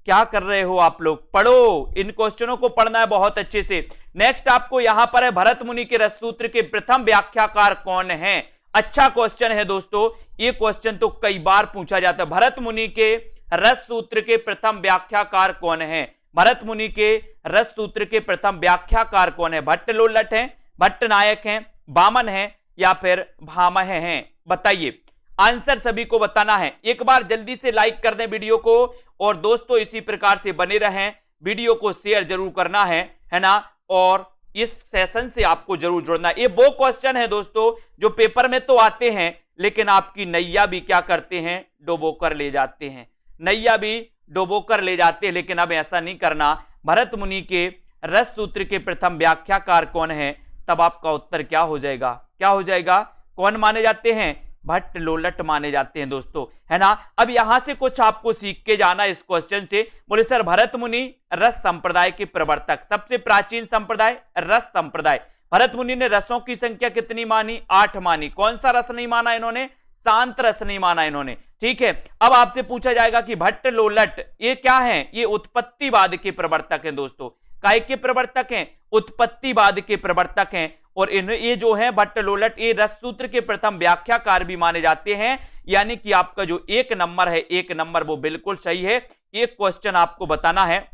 क्या कर रहे हो आप लोग? पढ़ो, इन क्वेश्चनों को पढ़ना है बहुत अच्छे से। नेक्स्ट आपको यहां पर है भरत मुनि के रस सूत्र के प्रथम व्याख्याकार कौन है? अच्छा क्वेश्चन है दोस्तों, ये क्वेश्चन तो कई बार पूछा जाता है। भरत मुनि के रस सूत्र के प्रथम व्याख्याकार कौन है? भरत मुनि के रस सूत्र के प्रथम व्याख्याकार कौन है? भट्ट लोलट हैं, भट्ट नायक हैं, वामन हैं या फिर भामह हैं? बताइए। आंसर सभी को बताना है। एक बार जल्दी से लाइक कर दें वीडियो को और दोस्तों इसी प्रकार से बने रहें। वीडियो को शेयर जरूर करना है ना। और इस सेशन से आपको जरूर जुड़ना है। ये वो क्वेश्चन है दोस्तों जो पेपर में तो आते हैं लेकिन आपकी नैया भी क्या करते हैं? डुबो कर ले जाते हैं। नैया भी डुबो कर ले जाते हैं, लेकिन अब ऐसा नहीं करना। भरत मुनि के रस सूत्र के प्रथम व्याख्याकार कौन है? तब आपका उत्तर क्या हो जाएगा? क्या हो जाएगा? कौन माने जाते हैं? भट्ट लोलट माने जाते हैं दोस्तों, है ना। अब यहां से कुछ आपको सीख के जाना इस क्वेश्चन से। बोले सर भरत मुनि रस संप्रदाय के प्रवर्तक, सबसे प्राचीन संप्रदाय रस संप्रदाय। भरत मुनि ने रसों की संख्या कितनी मानी? 8 मानी। कौन सा रस नहीं माना इन्होंने? शांत रस नहीं माना इन्होंने। ठीक है। अब आपसे पूछा जाएगा कि भट्ट लोलट ये क्या है? ये उत्पत्तिवाद के प्रवर्तक हैं दोस्तों। काय के प्रवर्तक हैं? उत्पत्तिवाद के प्रवर्तक हैं। और ये जो है भट्ट लोलट, ये रस सूत्र के प्रथम व्याख्याकार भी माने जाते हैं। यानी कि आपका जो 1 नंबर है, 1 नंबर वो बिल्कुल सही है। एक क्वेश्चन आपको बताना है,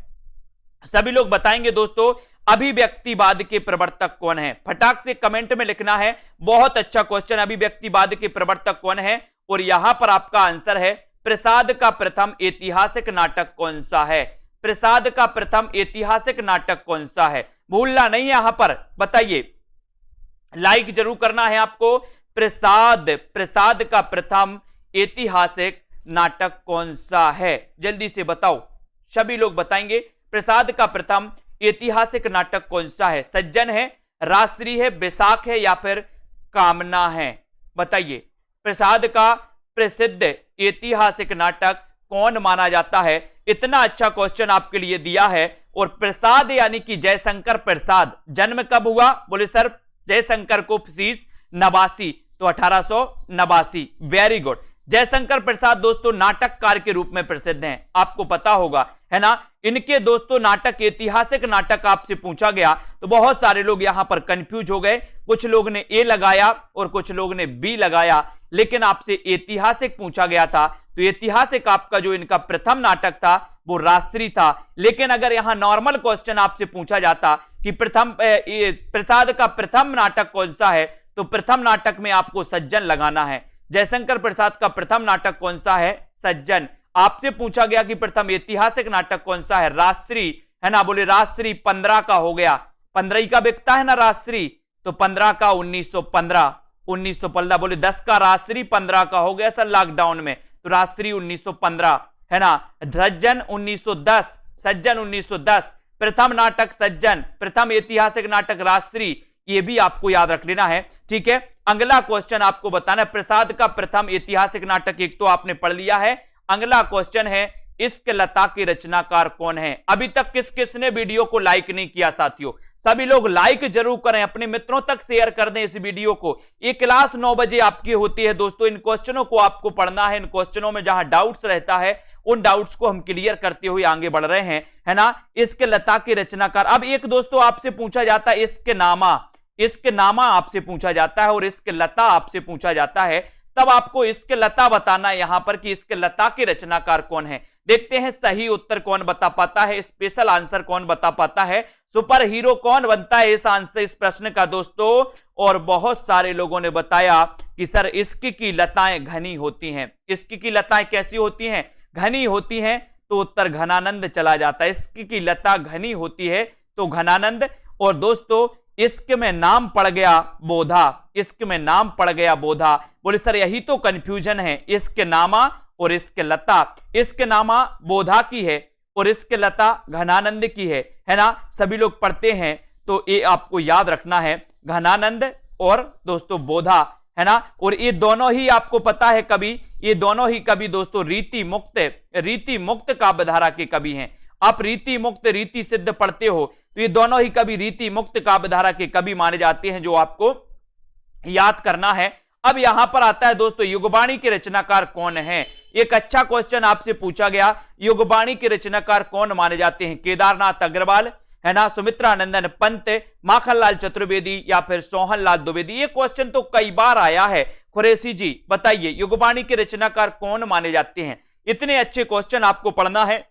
सभी लोग बताएंगे दोस्तों। अभिव्यक्तिवाद के प्रवर्तक कौन है? फटाक से कमेंट में लिखना है। बहुत अच्छा क्वेश्चन, अभिव्यक्तिवाद के प्रवर्तक कौन है? और यहां पर आपका आंसर है प्रसाद का प्रथम ऐतिहासिक नाटक कौन सा है? प्रसाद का प्रथम ऐतिहासिक नाटक कौन सा है? भूलना नहीं है यहां पर। बताइए, लाइक जरूर करना है आपको। प्रसाद, प्रसाद का प्रथम ऐतिहासिक नाटक कौन सा है? जल्दी से बताओ, सभी लोग बताएंगे प्रसाद का प्रथम ऐतिहासिक नाटक कौन सा है? सज्जन है, राजश्री है, बैसाख है या फिर कामना है? बताइए, प्रसाद का प्रसिद्ध ऐतिहासिक नाटक कौन माना जाता है? इतना अच्छा क्वेश्चन आपके लिए दिया है। और प्रसाद यानी कि जयशंकर प्रसाद, जन्म कब हुआ? बोले सर जयशंकर को 89, तो 1889। Very good. जयशंकर प्रसाद दोस्तों नाटककार के रूप में प्रसिद्ध हैं, आपको पता होगा, है ना। इनके दोस्तों नाटक, ऐतिहासिक नाटक आपसे पूछा गया तो बहुत सारे लोग यहां पर कंफ्यूज हो गए। कुछ लोग ने ए लगाया और कुछ लोग ने बी लगाया, लेकिन आपसे ऐतिहासिक पूछा गया था, तो ऐतिहासिक आपका जो इनका प्रथम नाटक था वो राजश्री था। लेकिन अगर यहां नॉर्मल क्वेश्चन आपसे पूछा जाता कि प्रसाद का प्रथम नाटक कौन सा है, तो प्रथम नाटक में आपको सज्जन लगाना है। जयशंकर प्रसाद का प्रथम नाटक कौन सा है? सज्जन। आपसे पूछा गया कि प्रथम ऐतिहासिक नाटक कौन सा है? राजश्री, है ना। बोले राजश्री 15 का हो गया, 15 का बिकता है ना राजश्री, तो 15 का 1915। बोले 10 का राजश्री, 15 का हो गया सर लॉकडाउन में, तो राजश्री 1915, है ना। सज्जन 1910, सज्जन 1910, प्रथम नाटक सज्जन, प्रथम ऐतिहासिक नाटक राजश्री, ये भी आपको याद रख लेना है, ठीक है। अगला क्वेश्चन आपको बताना है प्रसाद का प्रथम ऐतिहासिक नाटक, एक तो आपने पढ़ लिया है। अगला क्वेश्चन है इश्क लता के रचनाकार कौन है? अभी तक किस किसने वीडियो को लाइक नहीं किया साथियों? सभी लोग लाइक जरूर करें, अपने मित्रों तक शेयर कर दें इस वीडियो को। ये क्लास 9 बजे आपकी होती है दोस्तों, इन क्वेश्चनों को आपको पढ़ना है। इन क्वेश्चनों में जहां डाउट्स रहता है उन डाउट्स को हम क्लियर करते हुए आगे बढ़ रहे हैं, है ना। इश्क लता के रचनाकार, अब एक दोस्तों आपसे पूछा जाता है इश्क नामा, इश्क नामा आपसे पूछा जाता है और इश्क लता आपसे पूछा जाता है, तब आपको इश्क लता बताना है यहां पर कि इश्क लता के रचनाकार कौन है। देखते हैं सही उत्तर कौन बता पाता है, स्पेशल आंसर कौन बता पाता है, सुपर हीरो कौन बनता है इस आंसर, इस प्रश्न का दोस्तों। और बहुत सारे लोगों ने बताया कि सर इश्क की लताएं घनी होती हैं। इश्क की लताएं कैसी होती हैं? घनी होती हैं, तो उत्तर घनानंद चला जाता है। इश्क की लता घनी होती है तो घनानंद। और दोस्तों इश्क में नाम पड़ गया बोधा, इश्क में नाम पड़ गया बोधा। बोले सर यही तो कंफ्यूजन है, इश्क नामा और इश्क लता। इश्क नामा बोधा की है और इश्क लता घनानंद की है ना। सभी लोग पढ़ते हैं तो ये आपको याद रखना है, घनानंद और दोस्तों बोधा, है ना। और ये दोनों ही आपको पता है कवि, ये दोनों ही कवि दोस्तों रीति मुक्त काव्यधारा के कवि हैं। आप रीति मुक्त, रीति सिद्ध पढ़ते हो तो ये दोनों ही कवि रीति मुक्त काव्यधारा के कवि माने जाते हैं, जो आपको याद करना है। अब यहां पर आता है दोस्तों युगबाणी के रचनाकार कौन है? एक अच्छा क्वेश्चन आपसे पूछा गया, युगबाणी के रचनाकार कौन माने जाते हैं? केदारनाथ अग्रवाल, है ना, सुमित्रानंदन पंत, माखनलाल चतुर्वेदी या फिर सोहनलाल द्विवेदी। ये क्वेश्चन तो कई बार आया है। कुरैशी जी बताइए युगबाणी के रचनाकार कौन माने जाते हैं? इतने अच्छे क्वेश्चन आपको पढ़ना है।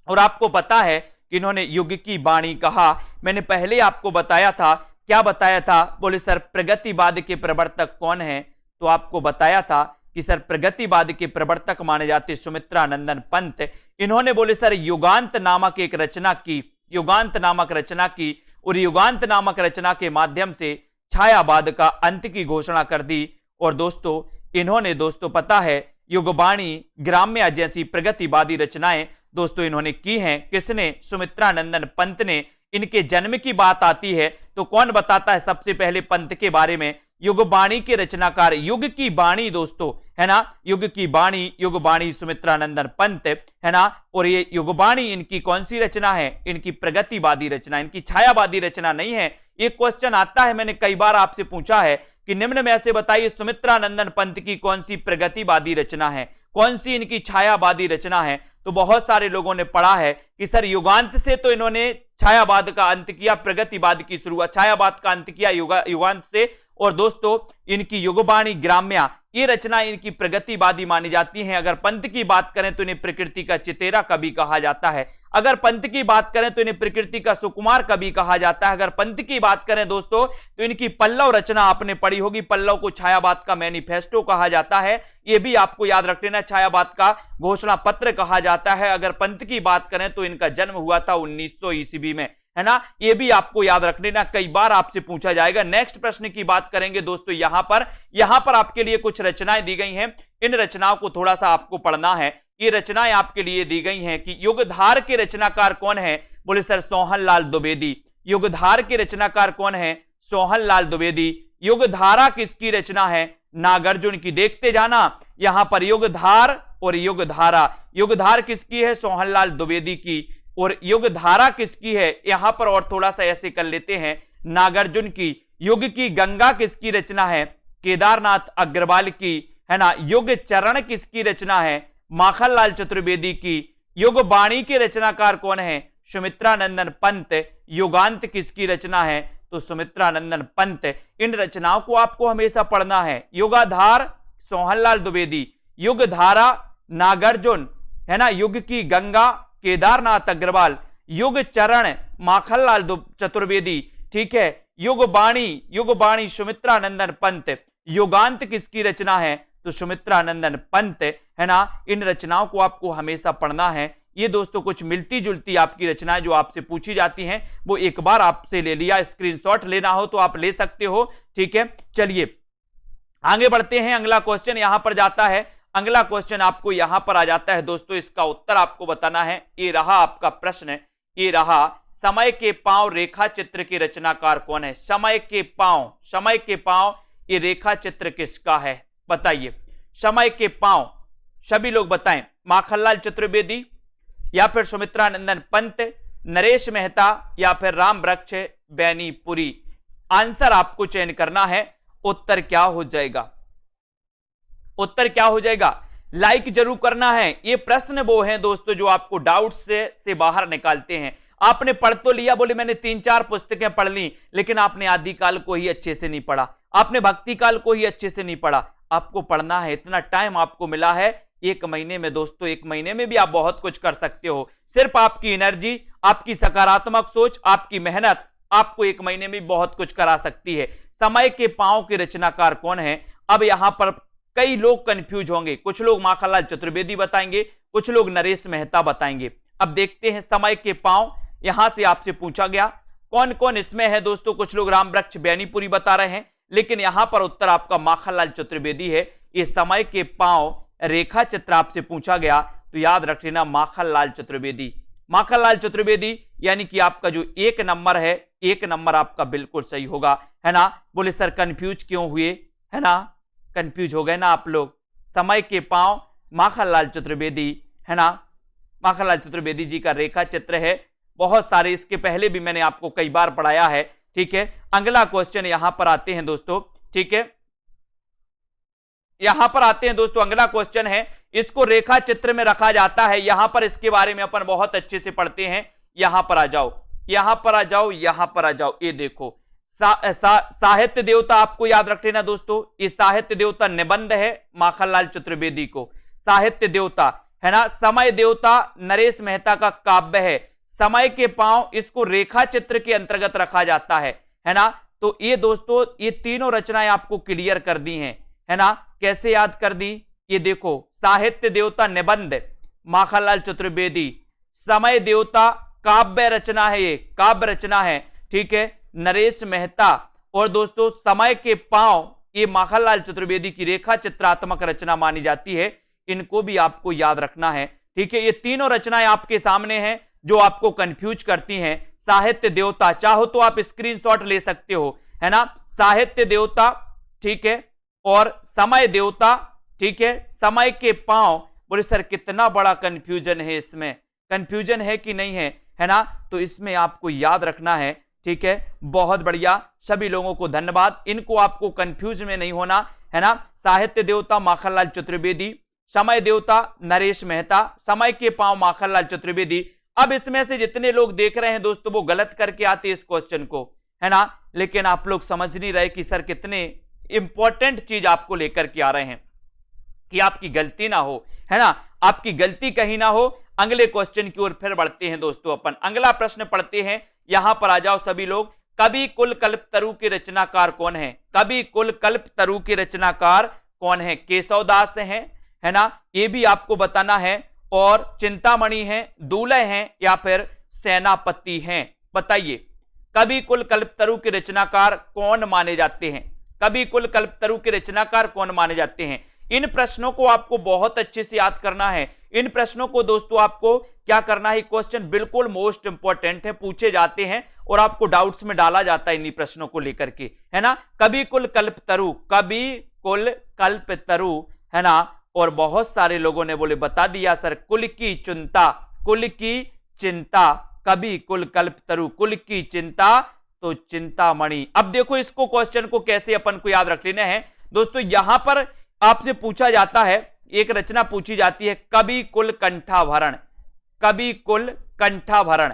और आपको पता है कि इन्होंने युग की बाणी कहा, मैंने पहले आपको बताया था, क्या बताया था? बोले सर प्रगतिवाद के प्रवर्तक कौन है? तो आपको बताया था कि सर प्रगतिवाद के प्रवर्तक माने जाते सुमित्रानंदन पंत। इन्होंने बोले सर युगांत नामक एक रचना की, युगांत नामक रचना की, और युगांत नामक रचना के माध्यम से छायावाद का अंत की घोषणा कर दी। और दोस्तों इन्होंने दोस्तों पता है युगबाणी, ग्राम्य जैसी प्रगतिवादी रचनाएं दोस्तों इन्होंने की हैं। किसने? सुमित्रानंदन पंत ने। इनके जन्म की बात आती है तो कौन बताता है सबसे पहले पंत के बारे में? युगबाणी के रचनाकार, युग की बाणी दोस्तों, है ना, युग की बाणी, युगबाणी सुमित्रानंदन पंत, है ना। और ये युगबाणी इनकी कौन सी रचना है? इनकी प्रगतिवादी रचना, इनकी छायावादी रचना नहीं है। ये क्वेश्चन आता है, मैंने कई बार आपसे पूछा है कि निम्न में से बताइए सुमित्रानंदन पंत की कौन सी प्रगतिवादी रचना है, कौन सी इनकी छायावादी रचना है। तो बहुत सारे लोगों ने पढ़ा है कि सर युगांत से तो इन्होंने छायावाद का अंत किया, प्रगतिवाद की शुरुआत, छायावाद का अंत किया युगांत से। और दोस्तों इनकी युगबाणी ग्राम्या, ये रचना इनकी प्रगतिवादी मानी जाती है। अगर पंत की बात करें तो इन्हें प्रकृति का चितेरा कवि कहा जाता है। अगर पंत की बात करें तो इन्हें प्रकृति का सुकुमार कवि कहा जाता है। अगर पंत की बात करें दोस्तों तो इनकी पल्लव रचना आपने पढ़ी होगी, पल्लव को छायावाद का मैनिफेस्टो कहा जाता है। यह भी आपको याद रख लेना, छायावाद का घोषणा पत्र कहा जाता है। अगर पंत की बात करें तो इनका जन्म हुआ था 1900 ईस्वी में, है ना, ये भी आपको याद रख लेना, कई बार आपसे पूछा जाएगा। नेक्स्ट प्रश्न की बात करेंगे दोस्तों, यहां पर आपके लिए कुछ रचनाएं दी गई हैं, इन रचनाओं को थोड़ा सा आपको पढ़ना है। ये रचनाएं आपके लिए दी गई हैं कि युगधार के रचनाकार कौन है, बोले सर सोहनलाल द्विवेदी। युगधार के रचनाकार कौन है, सोहनलाल द्विवेदी। युगधारा किसकी रचना है, नागार्जुन की। देखते जाना यहां पर युगधार और युगधारा, युगधार किसकी है, सोहनलाल द्विवेदी की, और युगधारा किसकी है, यहां पर और थोड़ा सा ऐसे कर लेते हैं, नागार्जुन की। युग की गंगा किसकी रचना है, केदारनाथ अग्रवाल की, है ना। युग चरण किसकी रचना है, माखनलाल चतुर्वेदी की। युग बाणी के रचनाकार कौन है, सुमित्रानंदन पंत। युगांत किसकी रचना है, तो सुमित्रानंदन पंत। इन रचनाओं को आपको हमेशा पढ़ना है। युगाधार सोहनलाल द्विवेदी, युगधारा नागार्जुन, है ना। युग की गंगा केदारनाथ अग्रवाल, युग चरण माखनलाल चतुर्वेदी, ठीक है। युग बाणी सुमित्रानंदन पंत। युगांत किसकी रचना है, तो सुमित्रानंदन पंत, है ना। इन रचनाओं को आपको हमेशा पढ़ना है। ये दोस्तों कुछ मिलती जुलती आपकी रचनाएं जो आपसे पूछी जाती हैं, वो एक बार आपसे ले लिया, स्क्रीनशॉट लेना हो तो आप ले सकते हो, ठीक है। चलिए आगे बढ़ते हैं। अगला क्वेश्चन यहां पर जाता है, अगला क्वेश्चन आपको यहां पर आ जाता है दोस्तों, इसका उत्तर आपको बताना है। ये रहा आपका प्रश्न, ये रहा, समय के पांव रेखा चित्र के रचनाकार कौन है। समय के पांव ये रेखा चित्र किसका है, बताइए। समय के पांव, सभी लोग बताएं, माखनलाल चतुर्वेदी या फिर सुमित्रानंदन पंत, नरेश मेहता या फिर राम वृक्ष बैनीपुरी। आंसर आपको चयन करना है। उत्तर क्या हो जाएगा, उत्तर क्या हो जाएगा, लाइक जरूर करना है। ये प्रश्न वो हैं दोस्तों जो आपको डाउट से बाहर निकालते हैं। आपने पढ़ तो लिया, बोले मैंने 3-4 पुस्तकें पढ़ ली, लेकिन आपने आदिकाल को ही अच्छे से नहीं पढ़ा, आपने भक्ति काल को ही अच्छे से नहीं पढ़ा। आपको पढ़ना है, इतना टाइम आपको मिला है 1 महीने में दोस्तों। 1 महीने में भी आप बहुत कुछ कर सकते हो। सिर्फ आपकी एनर्जी, आपकी सकारात्मक सोच, आपकी मेहनत आपको 1 महीने में बहुत कुछ करा सकती है। समय के पांव के रचनाकार कौन है। अब यहां पर कई लोग कंफ्यूज होंगे, कुछ लोग माखनलाल चतुर्वेदी बताएंगे, कुछ लोग नरेश मेहता बताएंगे। अब देखते हैं, समय के पांव यहां से आपसे पूछा गया, कौन कौन इसमें है दोस्तों। कुछ लोग राम वृक्ष बैनीपुरी बता रहे हैं, लेकिन यहां पर उत्तर आपका माखनलाल चतुर्वेदी है। ये समय के पांव रेखा चित्र आपसे पूछा गया तो याद रख लेना माखनलाल चतुर्वेदी। माखनलाल चतुर्वेदी यानी कि आपका जो 1 नंबर है, 1 नंबर आपका बिल्कुल सही होगा, है ना। बोले सर कंफ्यूज क्यों हुए, है ना, कंफ्यूज हो गए ना आप लोग। समय के पांव माखनलाल चतुर्वेदी, है ना, माखनलाल चतुर्वेदी जी का रेखा चित्र है। बहुत सारे, इसके पहले भी मैंने आपको कई बार पढ़ाया है, ठीक है। अगला क्वेश्चन यहां पर आते हैं दोस्तों, ठीक है। यहां पर आते हैं दोस्तों, अगला क्वेश्चन है, इसको रेखा चित्र में रखा जाता है। यहां पर इसके बारे में अपन बहुत अच्छे से पढ़ते हैं। यहां पर आ जाओ, यहां पर आ जाओ, यहां पर आ जाओ। ये देखो साहित्य देवता आपको याद रख लेना दोस्तों। ये साहित्य देवता निबंध है माखनलाल चतुर्वेदी को, साहित्य देवता, है ना। समय देवता नरेश मेहता का काव्य है। समय के पांव इसको रेखा चित्र के अंतर्गत रखा जाता है ना। तो ये दोस्तों ये तीनों रचनाएं आपको क्लियर कर दी हैं, है ना। कैसे याद कर दी, ये देखो, साहित्य देवता निबंध माखनलाल चतुर्वेदी, समय देवता काव्य रचना है, ये काव्य रचना है, ठीक है, नरेश मेहता, और दोस्तों समय के पांव ये माखनलाल चतुर्वेदी की रेखा चित्रात्मक रचना मानी जाती है। इनको भी आपको याद रखना है, ठीक है। ये तीनों रचनाएं आपके सामने हैं जो आपको कंफ्यूज करती हैं। साहित्य देवता, चाहो तो आप स्क्रीनशॉट ले सकते हो, है ना। साहित्य देवता, ठीक है, और समय देवता, ठीक है। समय के पांव, बोले सर कितना बड़ा कंफ्यूजन है इसमें, कंफ्यूजन है कि नहीं है ना। तो इसमें आपको याद रखना है, ठीक है। बहुत बढ़िया, सभी लोगों को धन्यवाद। इनको आपको कंफ्यूज में नहीं होना, है ना। साहित्य देवता माखनलाल चतुर्वेदी, समय देवता नरेश मेहता, समय के पांव माखनलाल चतुर्वेदी। अब इसमें से जितने लोग देख रहे हैं दोस्तों वो गलत करके आते इस क्वेश्चन को, है ना, लेकिन आप लोग समझ नहीं रहे कि सर कितने इंपॉर्टेंट चीज आपको लेकर के आ रहे हैं कि आपकी गलती ना हो, है ना, आपकी गलती कहीं ना हो। अगले क्वेश्चन की ओर फिर बढ़ते हैं दोस्तों, अपन अगला प्रश्न पढ़ते हैं। यहां पर आ जाओ सभी लोग। कवि कुल कल्पतरु के रचनाकार कौन है, कवि कुल कल्पतरु के रचनाकार कौन है। केशवदास है ना, ये भी आपको बताना है। और चिंतामणि है, दूल्हे हैं या फिर सेनापति हैं, बताइए, कवि कुल कल्पतरु के रचनाकार कौन माने जाते हैं? कवि कुल कल्पतरु के रचनाकार कौन माने जाते हैं? इन प्रश्नों को आपको बहुत अच्छे से याद करना है। इन प्रश्नों को दोस्तों आपको क्या करना है, क्वेश्चन बिल्कुल मोस्ट इंपॉर्टेंट है, पूछे जाते हैं और आपको डाउट्स में डाला जाता है इन्हीं प्रश्नों को लेकर के, है ना। कवि कुल कल्पतरु, कवि कुल कल्पतरु, है ना। और बहुत सारे लोगों ने बोले बता दिया सर, कुल की चिंता, कुल की चिंता, कवि कुल कल्पतरु, कुल की चिंता तो चिंतामणि। अब देखो इसको क्वेश्चन को कैसे अपन को याद रख लेना है दोस्तों। यहां पर आपसे पूछा जाता है, एक रचना पूछी जाती है, कवि कुल कंठाभरण, कवि कुल कंठाभरण,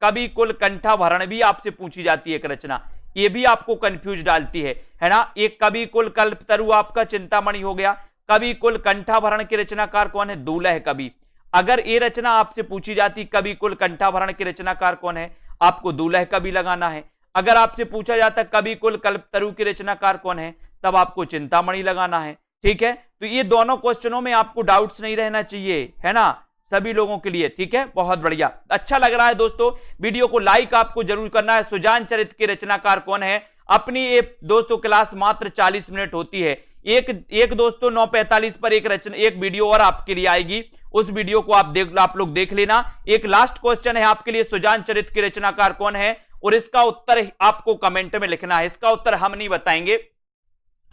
कवि कुल कंठाभरण भी आपसे पूछी जाती है एक रचना, ये भी आपको कंफ्यूज डालती है ना। एक कवि कुल कल्पतरु आपका चिंतामणि हो गया, कवि कुल कंठाभरण के रचनाकार कौन है? दूल्ह कवि। अगर ये रचना आपसे पूछी जाती कवि कुल कंठाभरण के रचनाकार कौन है, आपको दूल्ह कवि लगाना है। अगर आपसे पूछा जाता कवि कुल कल्पतरु के रचनाकार कौन है, तब आपको चिंतामणि लगाना है। ठीक है, तो ये दोनों क्वेश्चनों में आपको डाउट्स नहीं रहना चाहिए, है ना, सभी लोगों के लिए। ठीक है, बहुत बढ़िया, अच्छा लग रहा है दोस्तों। वीडियो को लाइक आपको जरूर करना है। सुजान चरित्र के रचनाकार कौन है? अपनी ये दोस्तों क्लास मात्र 40 मिनट होती है। एक दोस्तों 9:45 पर एक वीडियो और आपके लिए आएगी, उस वीडियो को आप लोग देख लेना। एक लास्ट क्वेश्चन है आपके लिए, सुजान चरित्र के रचनाकार कौन है, और इसका उत्तर आपको कमेंट में लिखना है। इसका उत्तर हम नहीं बताएंगे,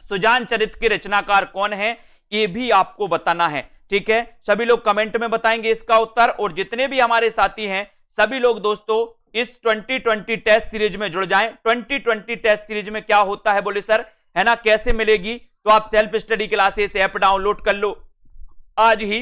सुजान चरित्र के रचनाकार कौन है ये भी आपको बताना है। ठीक है, सभी लोग कमेंट में बताएंगे इसका उत्तर। और जितने भी हमारे साथी हैं सभी लोग दोस्तों इस 2020 टेस्ट सीरीज में जुड़ जाएं। 2020 टेस्ट सीरीज में क्या होता है बोले सर, है ना, कैसे मिलेगी? तो आप self study classes app download कर लो आज ही,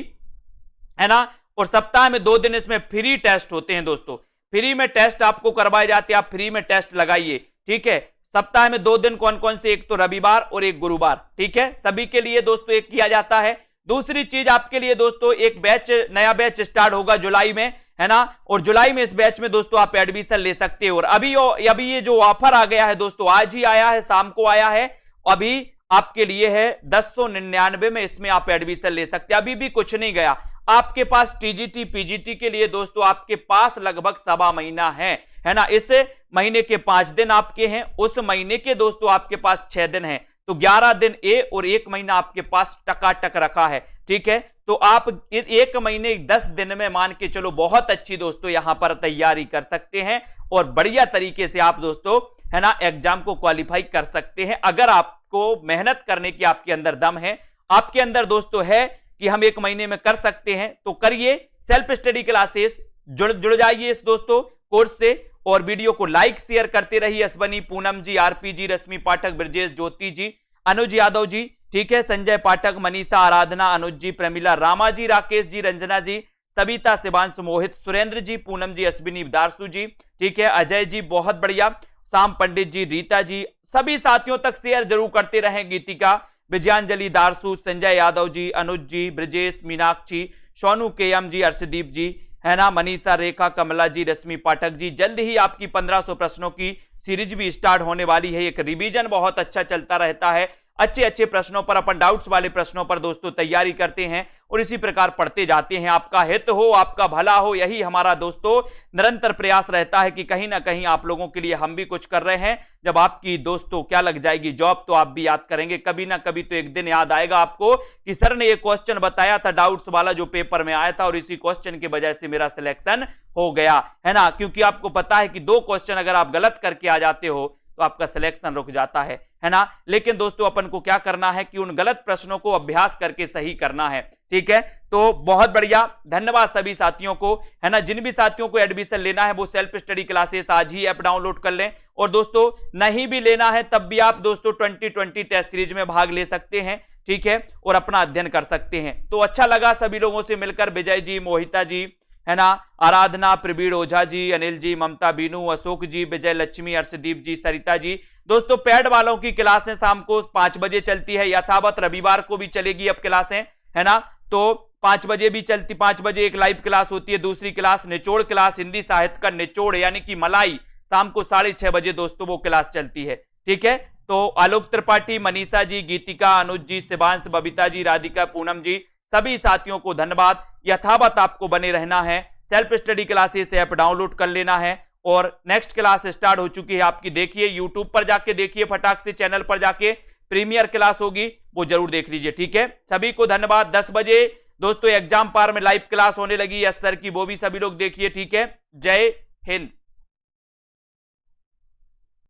है ना। और सप्ताह में 2 दिन इसमें फ्री टेस्ट होते हैं दोस्तों, फ्री में टेस्ट आपको करवाए जाते हैं, आप फ्री में टेस्ट लगाइए। ठीक है, सप्ताह में 2 दिन कौन कौन से? एक तो रविवार और एक गुरुवार। ठीक है, सभी के लिए दोस्तों एक किया जाता है। दूसरी चीज आपके लिए दोस्तों, एक बैच, नया बैच स्टार्ट होगा जुलाई में, है ना। और जुलाई में इस बैच में दोस्तों आप एडमिशन ले सकते हो। और अभी ये जो ऑफर आ गया है दोस्तों, आज ही आया है, शाम को आया है, अभी आपके लिए है 1099 में, इसमें आप एडमिशन ले सकते हैं। अभी भी कुछ नहीं गया आपके पास। टीजीटी पीजीटी के लिए दोस्तों आपके पास लगभग 1.25 महीना है ना। इस महीने के 5 दिन आपके हैं, उस महीने के दोस्तों आपके पास 6 दिन हैं, तो 11 दिन ए और 1 महीना आपके पास टकाटक रखा है। ठीक है, तो आप 1 महीने 10 दिन में मान के चलो बहुत अच्छी दोस्तों यहां पर तैयारी कर सकते हैं और बढ़िया तरीके से आप दोस्तों, है ना, एग्जाम को क्वालिफाई कर सकते हैं। अगर आपको मेहनत करने की आपके अंदर दम है, आपके अंदर दोस्तों है कि हम 1 महीने में कर सकते हैं, तो करिए। सेल्फ स्टडी क्लासेस जुड़ जाइए इस दोस्तों कोर्स से, और वीडियो को लाइक शेयर करते रहिए। अश्वनी, पूनम जी, आरपी जी, रश्मि पाठक, ब्रजेश, ज्योति जी, अनुज यादव जी, ठीक है, संजय पाठक, मनीषा, आराधना, अनुज जी, प्रमिला, रामा जी, राकेश जी, रंजना जी, सविता, शिवांशु, मोहित, सुरेंद्र जी, पूनम जी, अश्विनी, दारसू जी, ठीक है, अजय जी, बहुत बढ़िया, शाम पंडित जी, रीता जी, सभी साथियों तक शेयर जरूर करते रहें। गीतिका, विजयांजलि, दारसू, संजय यादव जी, अनुज जी, ब्रजेश, मीनाक्षी, सोनू, केएम जी, अर्शदीप जी, है ना, मनीषा, रेखा, कमला जी, रश्मि पाठक जी। जल्द ही आपकी 1500 प्रश्नों की सीरीज भी स्टार्ट होने वाली है। एक रिवीजन बहुत अच्छा चलता रहता है, अच्छे प्रश्नों पर, अपन डाउट्स वाले प्रश्नों पर दोस्तों तैयारी करते हैं और इसी प्रकार पढ़ते जाते हैं। आपका हित हो, आपका भला हो, यही हमारा दोस्तों निरंतर प्रयास रहता है कि कहीं ना कहीं आप लोगों के लिए हम भी कुछ कर रहे हैं। जब आपकी दोस्तों क्या लग जाएगी जॉब, तो आप भी याद करेंगे, कभी ना कभी तो एक दिन याद आएगा आपको कि सर ने ये क्वेश्चन बताया था डाउट्स वाला जो पेपर में आया था, और इसी क्वेश्चन की वजह से मेरा सिलेक्शन हो गया, है ना। क्योंकि आपको पता है कि 2 क्वेश्चन अगर आप गलत करके आ जाते हो तो आपका सिलेक्शन रुक जाता है ना। लेकिन दोस्तों अपन को क्या करना है कि उन गलत प्रश्नों को अभ्यास करके सही करना है। ठीक है, तो बहुत बढ़िया, धन्यवाद सभी साथियों को, है ना। जिन भी साथियों को एडमिशन लेना है वो सेल्फ स्टडी क्लासेस आज ही ऐप डाउनलोड कर लें, और दोस्तों नहीं भी लेना है तब भी आप दोस्तों 2020 टेस्ट सीरीज में भाग ले सकते हैं। ठीक है, और अपना अध्ययन कर सकते हैं। तो अच्छा लगा सभी लोगों से मिलकर, विजय जी, मोहिता जी, है ना, आराधना, प्रवीण ओझा जी, अनिल जी, ममता, बीनू, अशोक जी, विजय लक्ष्मी, अर्शदीप जी, सरिता जी। दोस्तों पेड वालों की क्लासें शाम को 5 बजे चलती है, यथावत रविवार को भी चलेगी अब क्लासें, है ना। तो 5 बजे भी चलती, 5 बजे एक लाइव क्लास होती है, दूसरी क्लास निचोड़ क्लास, हिंदी साहित्य का निचोड़ यानी कि मलाई, शाम को 6:30 बजे दोस्तों वो क्लास चलती है। ठीक है, तो आलोक त्रिपाठी, मनीषा जी, गीतिका, अनुज जी, शिवांश, बबीता जी, राधिका, पूनम जी, सभी साथियों को धन्यवाद। यथावत आपको बने रहना है, self study classes app download कर लेना है और नेक्स्ट क्लास स्टार्ट हो चुकी है आपकी, देखिए यूट्यूब पर जाके देखिए, फटाक से चैनल पर जाके प्रीमियर क्लास होगी वो जरूर देख लीजिए। ठीक है, सभी को धन्यवाद। 10 बजे दोस्तों एग्जाम पार में लाइव क्लास होने लगी है सर की, वो भी सभी लोग देखिए। ठीक है, जय हिंद।